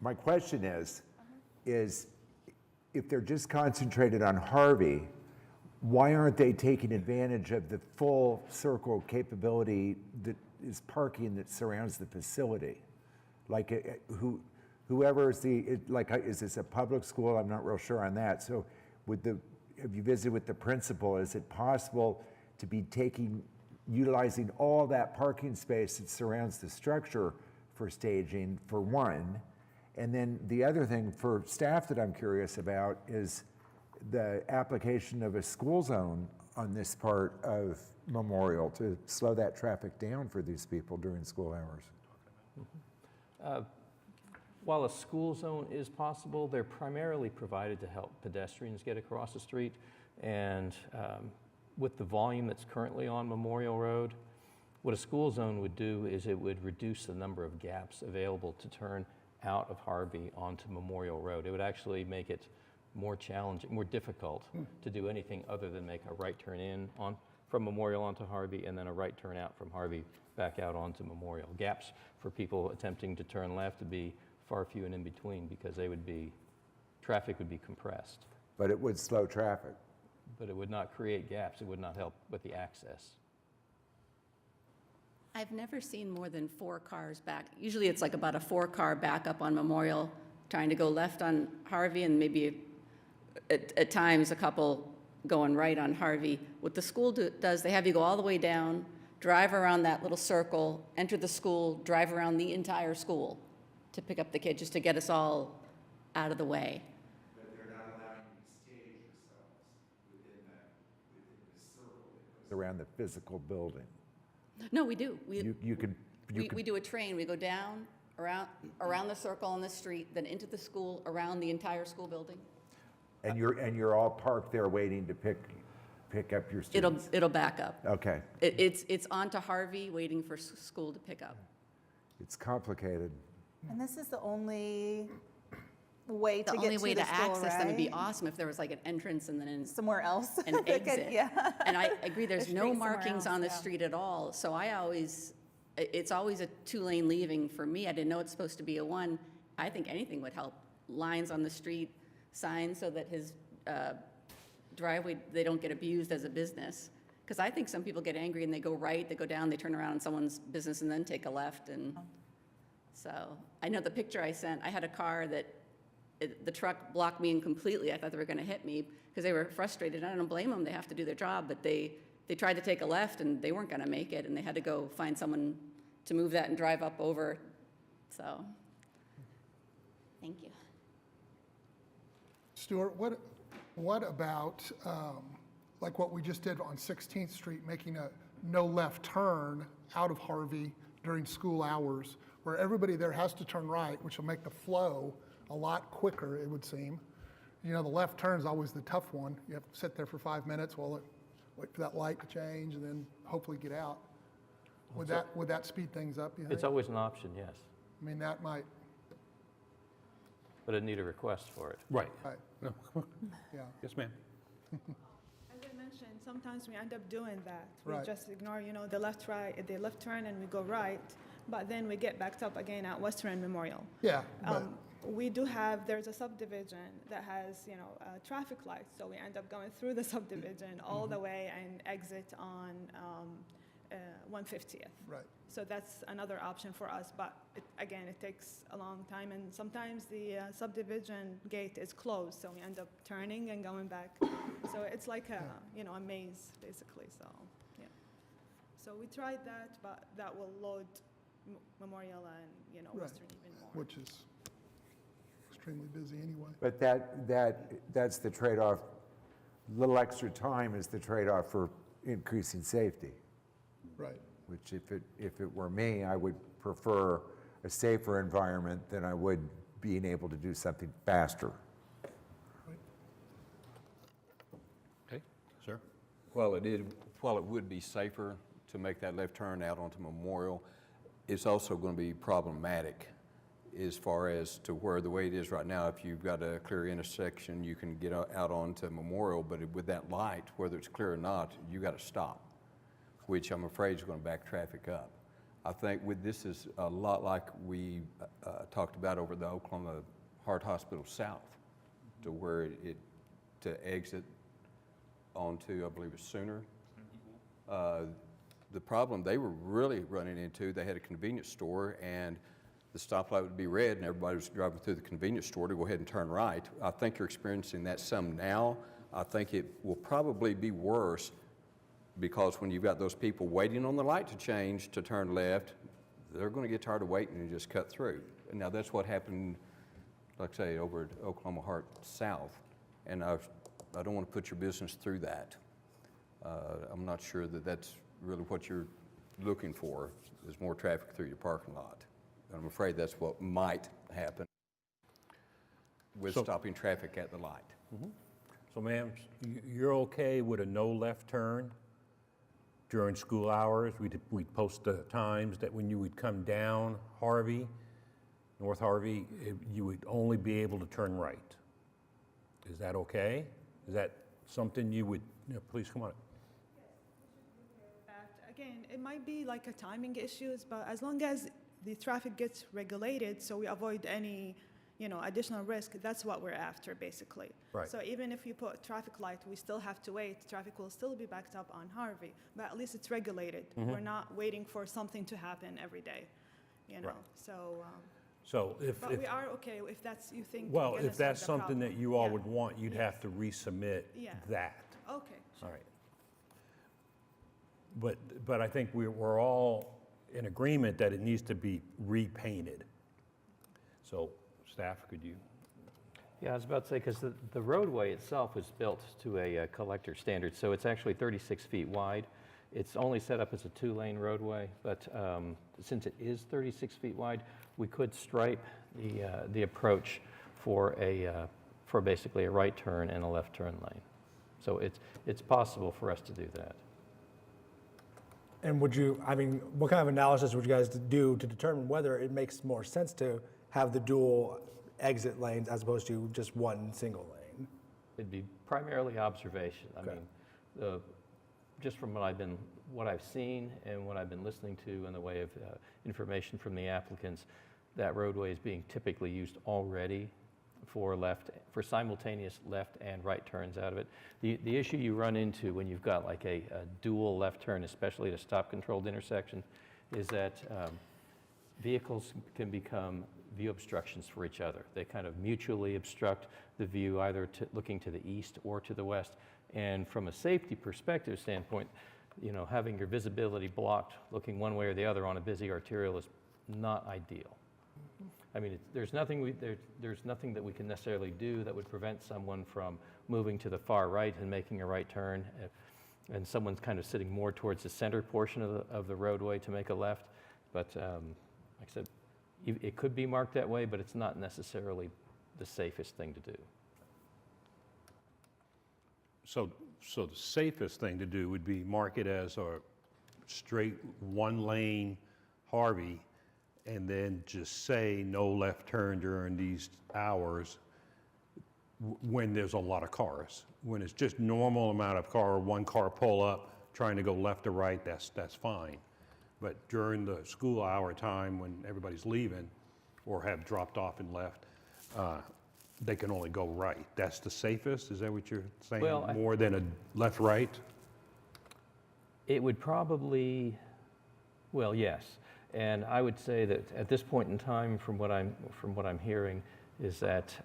B: my question is if they're just concentrated on Harvey, why aren't they taking advantage of the full circle capability that is parking that surrounds the facility? Like whoever is is this a public school? I'm not real sure on that. So have you visited with the principal? Is it possible to be utilizing all that parking space that surrounds the structure for staging, for one? And then the other thing for staff that I'm curious about is the application of a school zone on this part of Memorial to slow that traffic down for these people during school hours.
E: While a school zone is possible, they're primarily provided to help pedestrians get across the street. And with the volume that's currently on Memorial Road, what a school zone would do is it would reduce the number of gaps available to turn out of Harvey onto Memorial Road. It would actually make it more challenging, more difficult to do anything other than make a right turn in from Memorial onto Harvey and then a right turn out from Harvey back out onto Memorial. Gaps for people attempting to turn left would be far few and in between because traffic would be compressed.
B: But it would slow traffic.
E: But it would not create gaps. It would not help with the access.
N: I've never seen more than 4 cars back. Usually it's like about a 4-car backup on Memorial, trying to go left on Harvey and maybe at times a couple going right on Harvey. What the school does, they have you go all the way down, drive around that little circle, enter the school, drive around the entire school to pick up the kid, just to get us all out of the way.
B: But they're not allowing you to stage yourselves within the circle that goes around the physical building.
N: No, we do. We
B: You
N: do a train. We go down, around the circle on the street, then into the school, around the entire school building.
B: And you're all parked there waiting to pick up your students?
N: It'll back up.
B: Okay.
N: It's onto Harvey, waiting for school to pick up.
B: It's complicated.
D: And this is the only way to
N: The
D: get
N: only
D: to
N: way
D: the
N: to
D: school,
N: access them would be
D: right?
N: awesome if there was like an entrance and then
D: somewhere else.
N: an
D: They could-
N: exit.
D: yeah.
N: And I agree, there's
D: The
N: no
D: street somewhere
N: markings
D: else,
N: on the
D: yeah.
N: street at all. So it's always a 2-lane leaving for me. I didn't know it's supposed to be a 1. I think anything would help. Lines on the street, signs so that his driveway, they don't get abused as a business. Because I think some people get angry and they go right, they go down, they turn around in someone's business and then take a left. And so I know the picture I sent, I had a car that the truck blocked me in completely. I thought they were going to hit me because they were frustrated. I don't blame them. They have to do their job. But they tried to take a left and they weren't going to make it. And they had to go find someone to move that and drive up over. So, thank you.
H: Stuart, what about, like what we just did on 16th Street, making a no left turn out of Harvey during school hours, where everybody there has to turn right, which will make the flow a lot quicker, it would seem. You know, the left turn is always the tough one. You have to sit there for 5 minutes while wait for that light to change and then hopefully get out. Would that speed things up, you think?
E: It's always an option, yes,
H: I mean, that might,
E: but I'd need a request for it.
A: Right.
H: right, yeah.
A: Yes, ma'am.
O: As I mentioned, sometimes we end up doing that. We
H: Right.
O: just ignore, the left turn and we go right, but then we get backed up again at Western Memorial.
H: Yeah, but,
O: We do there's a subdivision that has, traffic lights, so we end up going through the subdivision all the way and exit on 150th.
H: right.
O: So that's another option for us, but again, it takes a long time, and sometimes the subdivision gate is closed, so we end up turning and going back. So it's like a maze, basically, so, yeah. So we tried that, but that will load Memorial and,
H: Right.
O: Western even more.
H: Which is extremely busy anyway.
B: But that's the trade-off. Little extra time is the trade-off for increasing safety,
H: Right.
B: which if it were me, I would prefer a safer environment than I would being able to do something faster.
A: Okay, sir?
C: While it would be safer to make that left turn out onto Memorial, it's also going to be problematic as far as to where the way it is right now. If you've got a clear intersection, you can get out onto Memorial, but with that light, whether it's clear or not, you got to stop, which I'm afraid is going to back traffic up. I think this is a lot like we talked about over the Oklahoma Heart Hospital South, to where to exit onto, I believe it's Sooner. The problem they were really running into, they had a convenience store and the stoplight would be red and everybody was driving through the convenience store to go ahead and turn right. I think you're experiencing that some now. I think it will probably be worse because when you've got those people waiting on the light to change to turn left, they're going to get tired of waiting and just cut through. And now that's what happened, like I say, over at Oklahoma Heart South. And I don't want to put your business through that. I'm not sure that that's really what you're looking for, is more traffic through your parking lot. I'm afraid that's what might happen with stopping traffic at the light.
A: So ma'am, you're okay with a no left turn during school hours? We'd post the times that when you would come down Harvey, North Harvey, you would only be able to turn right. Is that okay? Is that something you would, please come on.
O: Again, it might be like a timing issues, but as long as the traffic gets regulated, so we avoid any, additional risk, that's what we're after, basically.
A: Right.
O: So even if you put traffic light, we still have to wait. Traffic will still be backed up on Harvey, but at least it's regulated. We're not waiting for something to happen every day,
A: Right.
O: So.
A: So
O: But we are okay if that's, you think.
A: well,
O: gonna
A: if that's
O: solve the
A: something that
O: problem.
A: you all
O: Yeah.
A: would want, you'd have to resubmit
O: Yeah.
A: that.
O: Okay.
A: All right. But I think we're all in agreement that it needs to be repainted. So staff, could you?
E: Yeah, I was about to say, because the roadway itself was built to a collector standard, so it's actually 36 feet wide. It's only set up as a 2-lane roadway, but since it is 36 feet wide, we could stripe the approach for basically a right turn and a left turn lane. So it's possible for us to do that.
G: And what kind of analysis would you guys do to determine whether it makes more sense to have the dual exit lanes as opposed to just one single lane?
E: It'd be primarily observation. I mean, just from what I've seen and what I've been listening to in the way of information from the applicants, that roadway is being typically used already for simultaneous left and right turns out of it. The issue you run into when you've got like a dual left turn, especially at a stop-controlled intersection, is that vehicles can become view obstructions for each other. They kind of mutually obstruct the view, either looking to the east or to the west. And from a safety perspective standpoint, you know, having your visibility blocked, looking one way or the other on a busy arterial is not ideal. I mean, there's nothing that we can necessarily do that would prevent someone from moving to the far right and making a right turn, and someone's kind of sitting more towards the center portion of the roadway to make a left. But like I said, it could be marked that way, but it's not necessarily the safest thing to do.
A: So the safest thing to do would be mark it as a straight one-lane Harvey, and then just say no left turn during these hours when there's a lot of cars. When it's just normal amount of car, one car pull up, trying to go left or right, that's fine. But during the school hour time when everybody's leaving or have dropped off and left, they can only go right. That's the safest? Is that what you're saying?
E: Well,
A: more than a left-right?
E: It would probably, well, yes. And I would say that at this point in time, from what I'm hearing, is that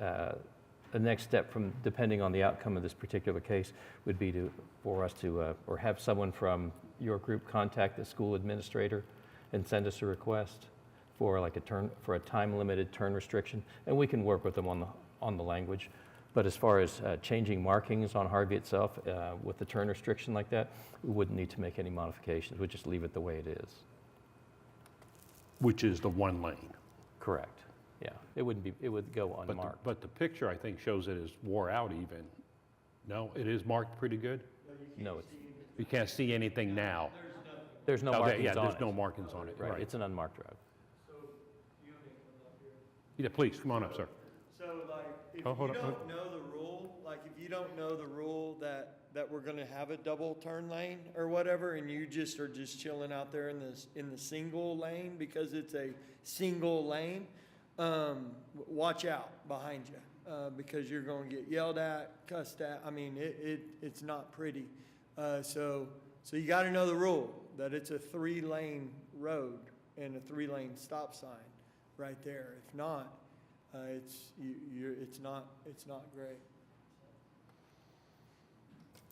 E: the next step, depending on the outcome of this particular case, would be for us to or have someone from your group contact the school administrator and send us a request for like a time-limited turn restriction, and we can work with them on the language. But as far as changing markings on Harvey itself with the turn restriction like that, we wouldn't need to make any modifications. We'd just leave it the way it is.
A: Which is the one lane.
E: Correct. Yeah, it would go unmarked.
A: But the picture, I think, shows it is wore out even. No, it is marked pretty good?
E: No,
A: You can't see anything now.
E: there's no
A: Oh,
E: markings
A: yeah,
E: on
A: there's
E: it.
A: no markings on it,
E: Right,
A: right.
E: it's an unmarked road.
A: Yeah, please, come on up, sir.
P: So like, if
A: Oh, hold
P: you
A: on,
P: don't know the rule, like if you don't know the rule that we're gonna have a double turn lane or whatever, and you just are just chilling out there in the single lane because it's a single lane, watch out behind you, because you're gonna get yelled at, cussed at. I mean, it's not pretty. So you gotta know the rule, that it's a 3-lane road and a 3-lane stop sign right there. If not, it's not great.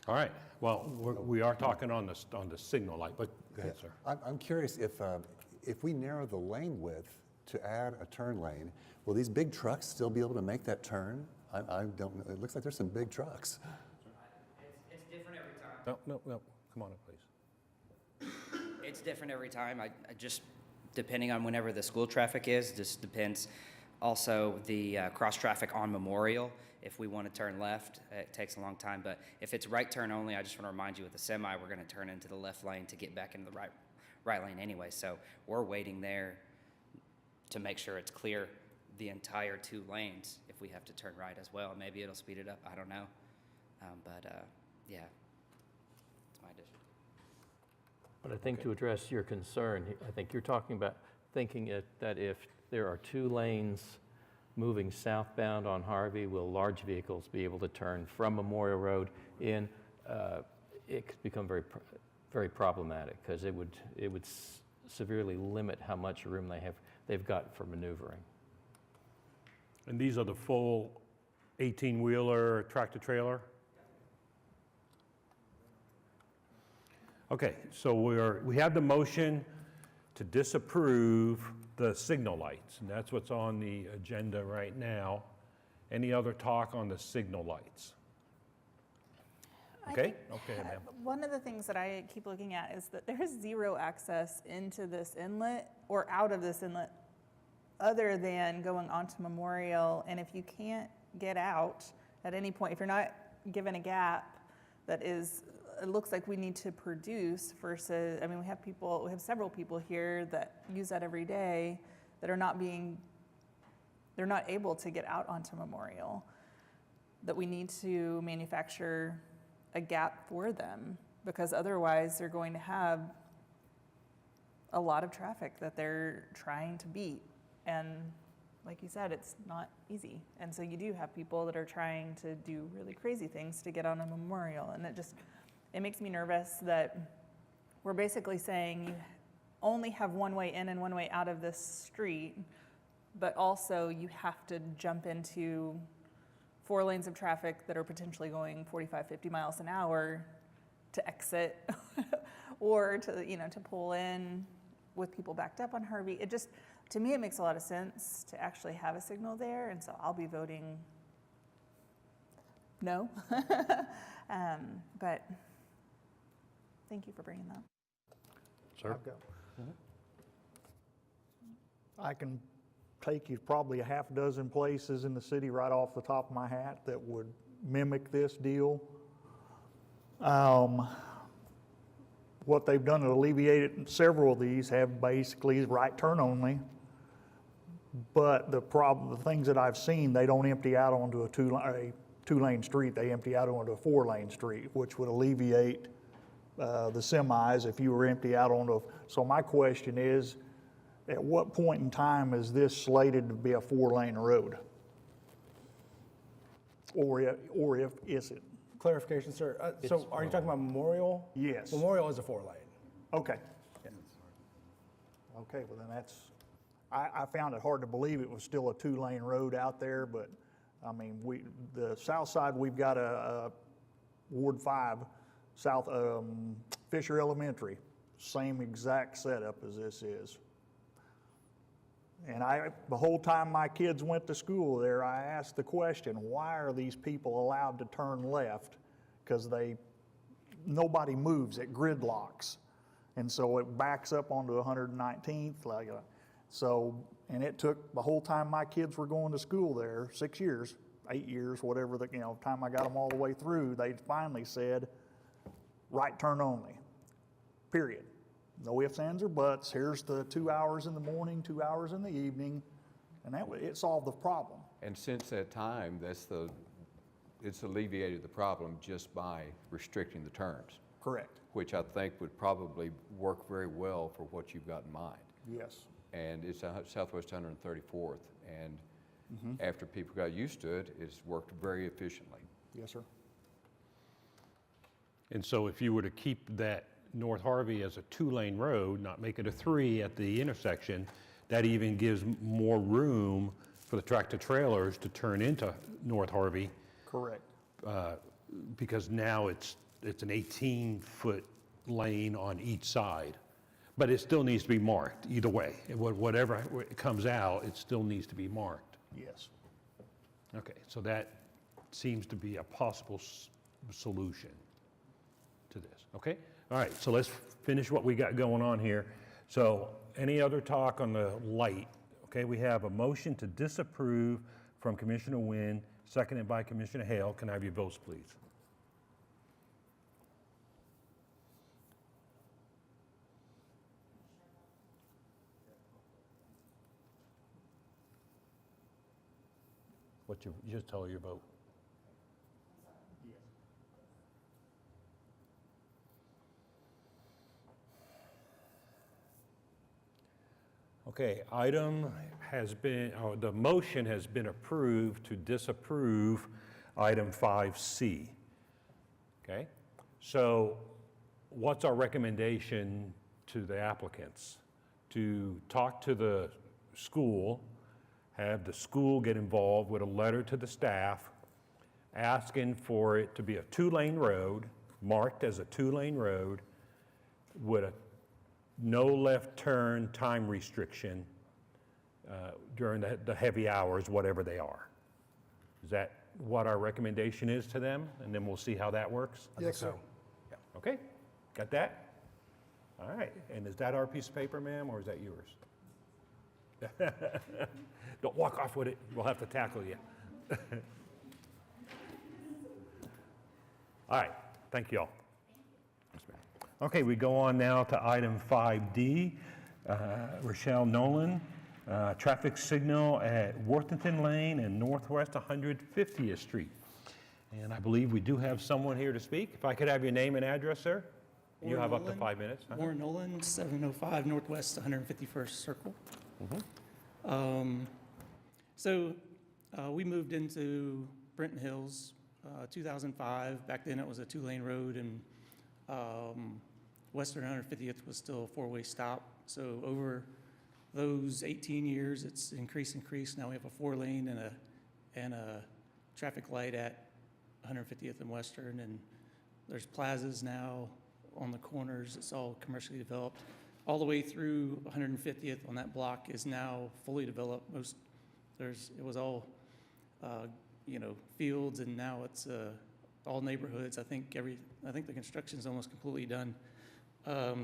A: All right, well, we are talking on the signal light, but go ahead, sir.
J: I'm curious if we narrow the lane width to add a turn lane, will these big trucks still be able to make that turn? I don't know. It looks like there's some big trucks.
Q: It's different every time.
A: No, come on up, please.
Q: It's different every time. I just, depending on whenever the school traffic is, just depends. Also, the cross traffic on Memorial, if we want to turn left, it takes a long time. But if it's right turn only, I just want to remind you with the semi, we're going to turn into the left lane to get back into the right lane anyway. So we're waiting there to make sure it's clear the entire 2 lanes if we have to turn right as well. Maybe it'll speed it up. I don't know. Yeah, it's my addition.
E: But I think to address your concern, I think you're talking about thinking that if there are 2 lanes moving southbound on Harvey, will large vehicles be able to turn from Memorial Road in? It could become very, very problematic because it would severely limit how much room they've got for maneuvering.
A: And these are the full 18-wheeler tractor-trailer? Okay, so we have the motion to disapprove the signal lights, and that's what's on the agenda right now. Any other talk on the signal lights? Okay? Okay, ma'am.
D: One of the things that I keep looking at is that there is 0 access into this inlet or out of this inlet other than going onto Memorial. And if you can't get out at any point, if you're not given a gap that is, it looks like we need to produce versus, I mean, we have several people here that use that every day that are they're not able to get out onto Memorial, that we need to manufacture a gap for them, because otherwise they're going to have a lot of traffic that they're trying to beat. And like you said, it's not easy. And so you do have people that are trying to do really crazy things to get on a memorial. And it makes me nervous that we're basically saying you only have one way in and one way out of this street, but also you have to jump into 4 lanes of traffic that are potentially going 45, 50 miles an hour to exit or to pull in with people backed up on Harvey. To me, it makes a lot of sense to actually have a signal there, and so I'll be voting no. But thank you for bringing that.
A: Sir?
R: I can take you probably a half dozen places in the city right off the top of my hat that would mimic this deal. What they've done to alleviate it, several of these have basically right turn only. But the things that I've seen, they don't empty out onto a two-lane street. They empty out onto a 4-lane street, which would alleviate the semis if you were empty out onto. So my question is, at what point in time is this slated to be a 4-lane road? Or if is it?
G: Clarification, sir. So are you talking about Memorial?
R: Yes.
G: Memorial is a 4-lane.
R: Okay. Okay, well then I found it hard to believe it was still a 2-lane road out there, but I mean, the south side, we've got a Ward 5, South Fisher Elementary, same exact setup as this is. And the whole time my kids went to school there, I asked the question, why are these people allowed to turn left? Because nobody moves, it gridlocks. And so it backs up onto 119th. And it took the whole time my kids were going to school there, 6 years, 8 years, whatever, time I got them all the way through, they finally said, right turn only, period. No ifs, ands, or buts. Here's the 2 hours in the morning, 2 hours in the evening, and it solved the problem.
C: And since that time, it's alleviated the problem just by restricting the turns.
R: Correct.
C: Which I think would probably work very well for what you've got in mind.
R: Yes.
C: And it's Southwest 134th, and after people got used to it, it's worked very efficiently.
R: Yes, sir.
A: And so if you were to keep that North Harvey as a 2-lane road, not make it a 3 at the intersection, that even gives more room for the tractor trailers to turn into North Harvey.
R: Correct.
A: Because now it's an 18-foot lane on each side. But it still needs to be marked either way. Whatever comes out, it still needs to be marked.
R: Yes.
A: Okay, so that seems to be a possible solution to this, okay? All right, so let's finish what we got going on here. So any other talk on the light? Okay, we have a motion to disapprove from Commissioner Wynn, seconded by Commissioner Hale. Can I have your votes, please? Just tell her your vote. Okay, the motion has been approved to disapprove item 5C. Okay, so what's our recommendation to the applicants? To talk to the school, have the school get involved with a letter to the staff asking for it to be a 2-lane road, marked as a 2-lane road with a no left turn time restriction during the heavy hours, whatever they are. Is that what our recommendation is to them? And then we'll see how that works?
H: Yes, sir.
A: Okay, got that? All right, and is that our piece of paper, ma'am, or is that yours? Don't walk off with it, we'll have to tackle you. All right, thank you all. Okay, we go on now to item 5D. Rochelle Nolan, traffic signal at Worthington Lane and Northwest 150th Street. And I believe we do have someone here to speak. If I could have your name and address, sir? You have up to 5 minutes.
S: Warren Nolan, 705 Northwest 151st Circle. So we moved into Brenton Hills 2005. Back then it was a 2-lane road, and Western 150th was still a 4-way stop. So over those 18 years, it's increased. Now we have a 4-lane and a traffic light at 150th and Western, and there's plazas now on the corners. It's all commercially developed. All the way through 150th on that block is now fully developed. It was all fields, and now it's all neighborhoods. I think the construction's almost completely done.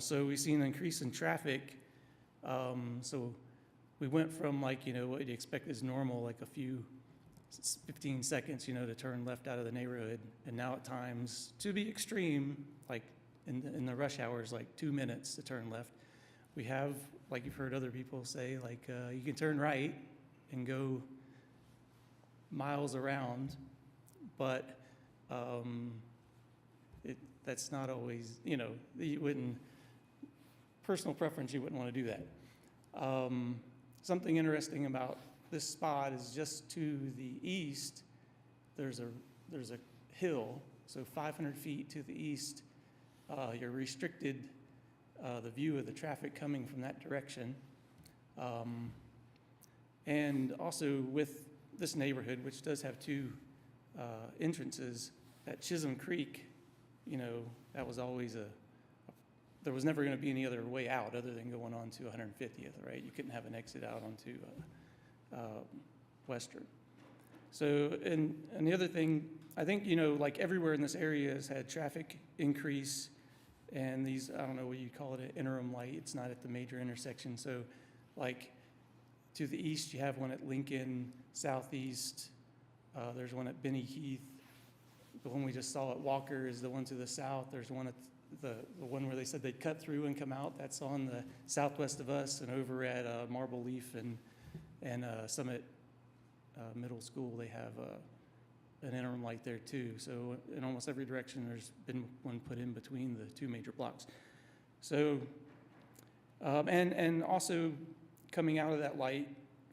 S: So we've seen an increase in traffic. So we went from what you'd expect is normal, like a few 15 seconds, to turn left out of the neighborhood, and now at times, to be extreme, like in the rush hours, like 2 minutes to turn left. We have, like you've heard other people say, you can turn right and go miles around, but that's not always, you wouldn't, personal preference, you wouldn't want to do that. Something interesting about this spot is just to the east, there's a hill, so 500 feet to the east, you're restricted the view of the traffic coming from that direction. And also with this neighborhood, which does have 2 entrances, at Chisholm Creek, that was always there was never going to be any other way out other than going on to 150th, right? You couldn't have an exit out onto Western. So, and the other thing, I think, like everywhere in this area has had traffic increase, and these, I don't know what you'd call it, an interim light. It's not at the major intersection. So, like, to the east, you have one at Lincoln, southeast, there's one at Benny Heath. The one we just saw at Walker is the one to the south. There's one at the one where they said they'd cut through and come out. That's on the southwest of us, and over at Marble Leaf and Summit Middle School, they have an interim light there too. So in almost every direction, there's been one put in between the 2 major blocks. So, and also coming out of that light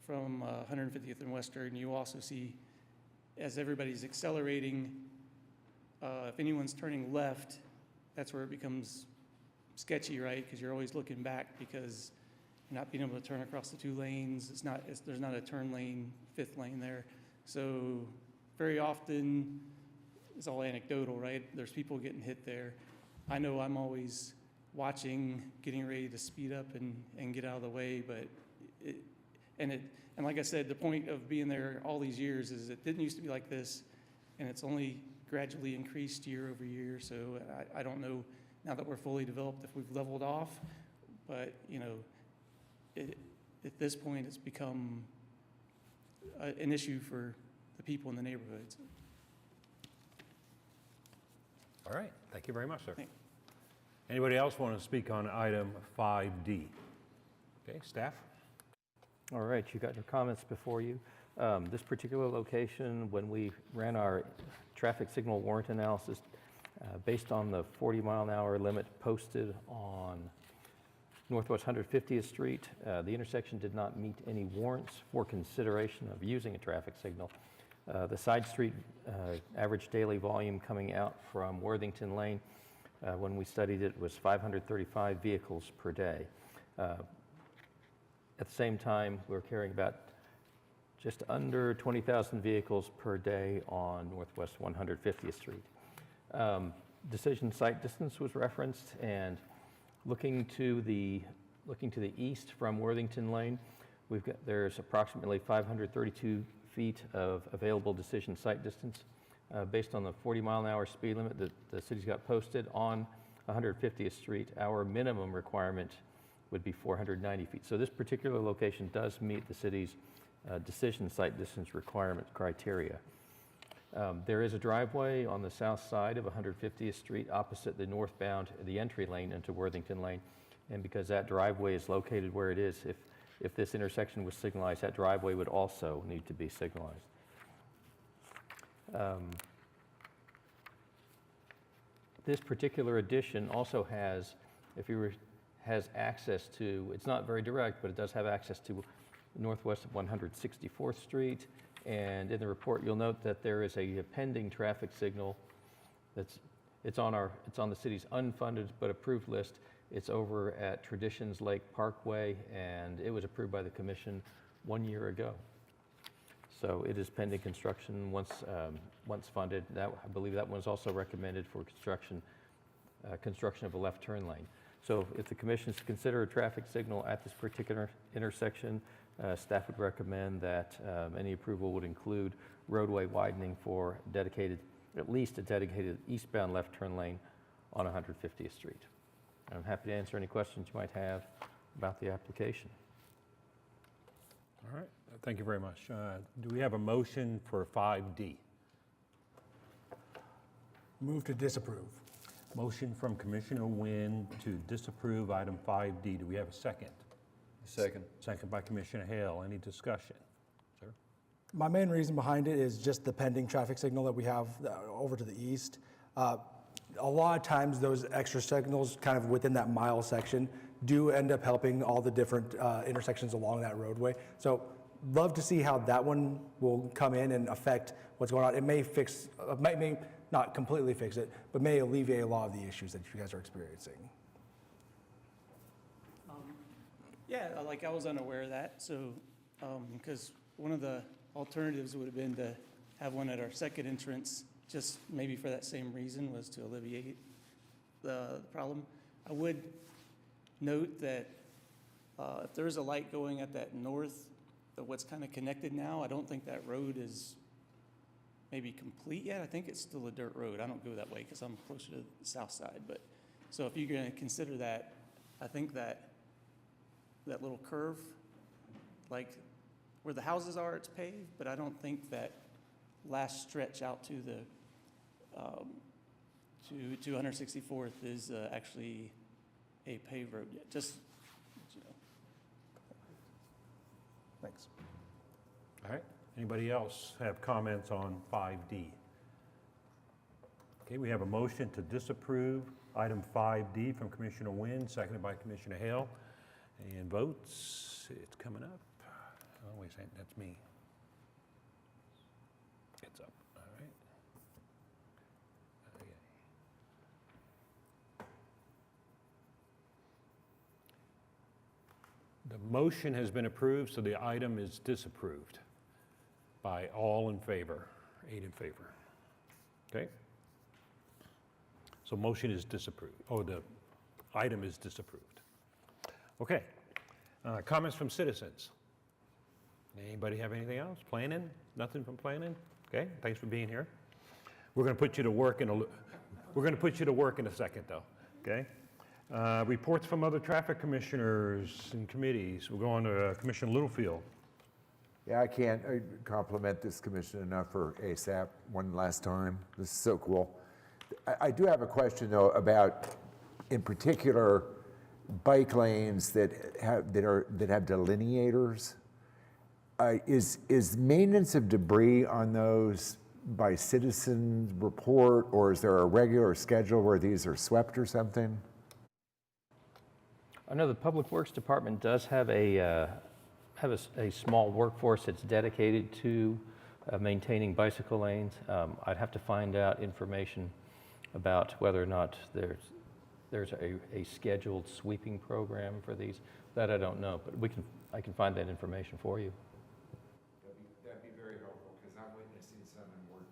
S: from 150th and Western, you also see, as everybody's accelerating, if anyone's turning left, that's where it becomes sketchy, right? Because you're always looking back because you're not being able to turn across the 2 lanes. There's not a turn lane, 5th lane there. So very often, it's all anecdotal, right? There's people getting hit there. I know I'm always watching, getting ready to speed up and get out of the way, but and like I said, the point of being there all these years is it didn't used to be like this, and it's only gradually increased year over year. So I don't know now that we're fully developed if we've leveled off, but at this point it's become an issue for the people in the neighborhoods.
A: All right, thank you very much, sir. Anybody else want to speak on item 5D? Okay, staff?
E: All right, you got your comments before you. This particular location, when we ran our traffic signal warrant analysis, based on the 40-mile-an-hour limit posted on Northwest 150th Street, the intersection did not meet any warrants for consideration of using a traffic signal. The side street average daily volume coming out from Worthington Lane, when we studied it, was 535 vehicles per day. At the same time, we're carrying about just under 20,000 vehicles per day on Northwest 150th Street. Decision site distance was referenced, and looking to the east from Worthington Lane, there's approximately 532 feet of available decision site distance. Based on the 40-mile-an-hour speed limit that the city's got posted on 150th Street, our minimum requirement would be 490 feet. So this particular location does meet the city's decision site distance requirement criteria. There is a driveway on the south side of 150th Street opposite the northbound, the entry lane into Worthington Lane. And because that driveway is located where it is, if this intersection was signalized, that driveway would also need to be signalized. This particular addition also has access to, it's not very direct, but it does have access to northwest of 164th Street. And in the report, you'll note that there is a pending traffic signal it's on the city's unfunded but approved list. It's over at Traditions Lake Parkway, and it was approved by the commission 1 year ago. So it is pending construction once funded. I believe that one's also recommended for construction of a left turn lane. So if the commission is to consider a traffic signal at this particular intersection, staff would recommend that any approval would include roadway widening for at least a dedicated eastbound left turn lane on 150th Street. I'm happy to answer any questions you might have about the application.
A: All right, thank you very much. Do we have a motion for 5D?
G: Move to disapprove.
A: Motion from Commissioner Nguyen to disapprove item 5D. Do we have a second?
C: Second.
A: Second by Commissioner Hale. Any discussion? Sir?
G: My main reason behind it is just the pending traffic signal that we have over to the east. A lot of times those extra signals kind of within that mile section do end up helping all the different intersections along that roadway. So love to see how that one will come in and affect what's going on. It may may not completely fix it, but may alleviate a lot of the issues that you guys are experiencing.
S: Yeah, like I was unaware of that, so, because one of the alternatives would have been to have one at our second entrance, just maybe for that same reason, was to alleviate the problem. I would note that if there is a light going at that north, what's kind of connected now, I don't think that road is maybe complete yet. I think it's still a dirt road. I don't go that way because I'm closer to the south side, but, so if you're going to consider that, I think that little curve, like where the houses are, it's paved, but I don't think that last stretch out to the to 164th is actually a paved road yet. Just, you know.
G: Thanks.
A: All right. Anybody else have comments on 5D? Okay, we have a motion to disapprove item 5D from Commissioner Nguyen, seconded by Commissioner Hale. And votes, it's coming up. Oh, wait a second, that's me. It's up, all right. Okay. The motion has been approved, so the item is disapproved by all in favor, 8 in favor. Okay? So motion is disapproved, or the item is disapproved. Okay, comments from citizens. Anybody have anything else? Planning? Nothing from planning? Okay, thanks for being here. We're going to put you to work in a second, though. Okay. Reports from other traffic commissioners and committees. We'll go on to Commissioner Littlefield.
B: Yeah, I can't compliment this commission enough for ASAP one last time. This is so cool. I do have a question though about, in particular, bike lanes that have delineators. Is maintenance of debris on those by citizen report, or is there a regular schedule where these are swept or something?
E: I know the Public Works Department does have a small workforce that's dedicated to maintaining bicycle lanes. I'd have to find out information about whether or not there's a scheduled sweeping program for these. That I don't know, but I can find that information for you.
B: That'd be very helpful, because I'm witnessing some in Ward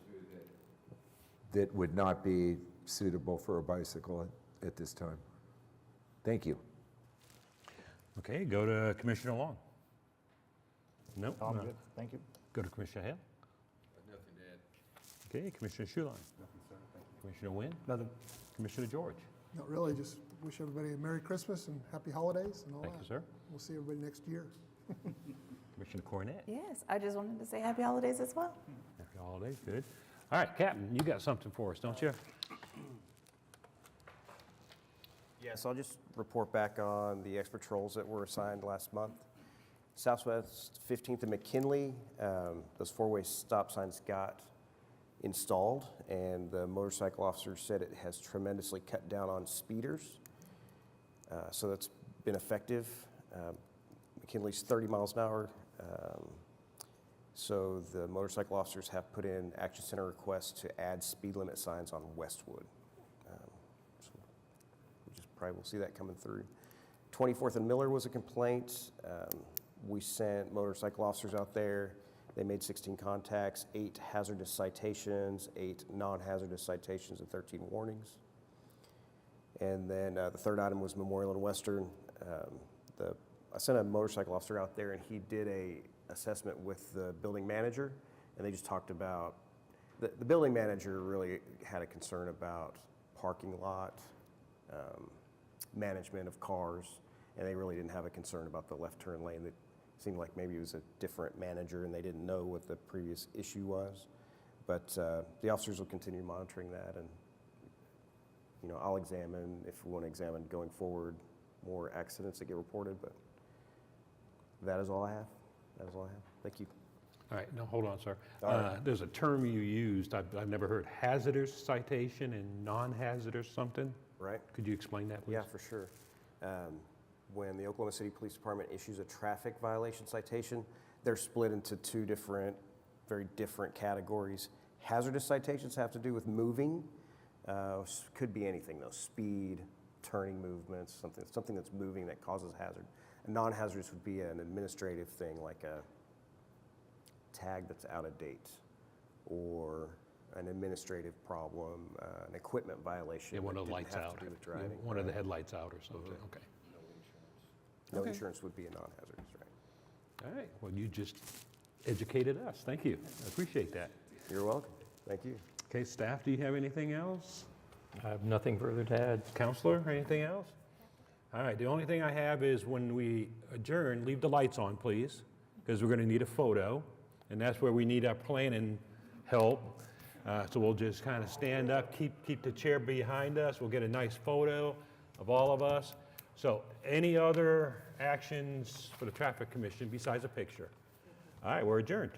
B: 2 that would not be suitable for a bicycle at this time. Thank you.
A: Okay, go to Commissioner Long. Nope.
R: I'm good, thank you.
A: Go to Commissioner Hale.
C: Nothing to add.
A: Okay, Commissioner Shuline. Commissioner Nguyen.
G: Nothing.
A: Commissioner George.
H: Not really, just wish everybody a Merry Christmas and Happy Holidays and all that.
A: Thank you, sir.
H: We'll see everybody next year.
A: Commissioner Cornett.
D: Yes, I just wanted to say happy holidays as well.
A: Happy holidays, good. All right, Captain, you got something for us, don't you?
T: Yes, I'll just report back on the extra patrols that were assigned last month. Southwest 15th and McKinley, those four-way stop signs got installed, and the motorcycle officer said it has tremendously cut down on speeders. So that's been effective. McKinley's 30 miles an hour, So the motorcycle officers have put in Action Center requests to add speed limit signs on Westwood. So we just probably will see that coming through. 24th and Miller was a complaint. We sent motorcycle officers out there. They made 16 contacts, 8 hazardous citations, 8 non-hazardous citations, and 13 warnings. And then the third item was Memorial and Western. I sent a motorcycle officer out there, and he did a assessment with the building manager, and they just talked about, the building manager really had a concern about parking lot, management of cars, and they really didn't have a concern about the left turn lane. That seemed like maybe it was a different manager and they didn't know what the previous issue was. But the officers will continue monitoring that, and I'll examine, if we want to examine going forward, more accidents that get reported, but that is all I have. That is all I have. Thank you.
A: All right, now hold on, sir.
T: All right.
A: There's a term you used, I've never heard, hazardous citation and non-hazardous something?
T: Right.
A: Could you explain that, please?
T: Yeah, for sure. When the Oklahoma City Police Department issues a traffic violation citation, they're split into 2 different, very different categories. Hazardous citations have to do with moving. Could be anything though, speed, turning movements, something that's moving that causes hazard. A non-hazardous would be an administrative thing, like a tag that's out of date, or an administrative problem, an equipment violation.
A: Yeah, one
T: that
A: of the
T: didn't
A: lights
T: have
A: out.
T: to do with driving.
A: One of the headlights out or something, okay.
T: No
A: Okay.
T: insurance would be a non-hazardous, right?
A: All right, well, you just educated us. Thank you. I appreciate that.
T: You're welcome. Thank you.
A: Okay, staff, do you have anything else?
E: I have nothing further to add.
A: Counselor, anything else? All right, the only thing I have is when we adjourn, leave the lights on, please, because we're going to need a photo, and that's where we need our planning help. So we'll just kind of stand up, keep the chair behind us. We'll get a nice photo of all of us. So any other actions for the Traffic Commission besides a picture? All right, we're adjourned.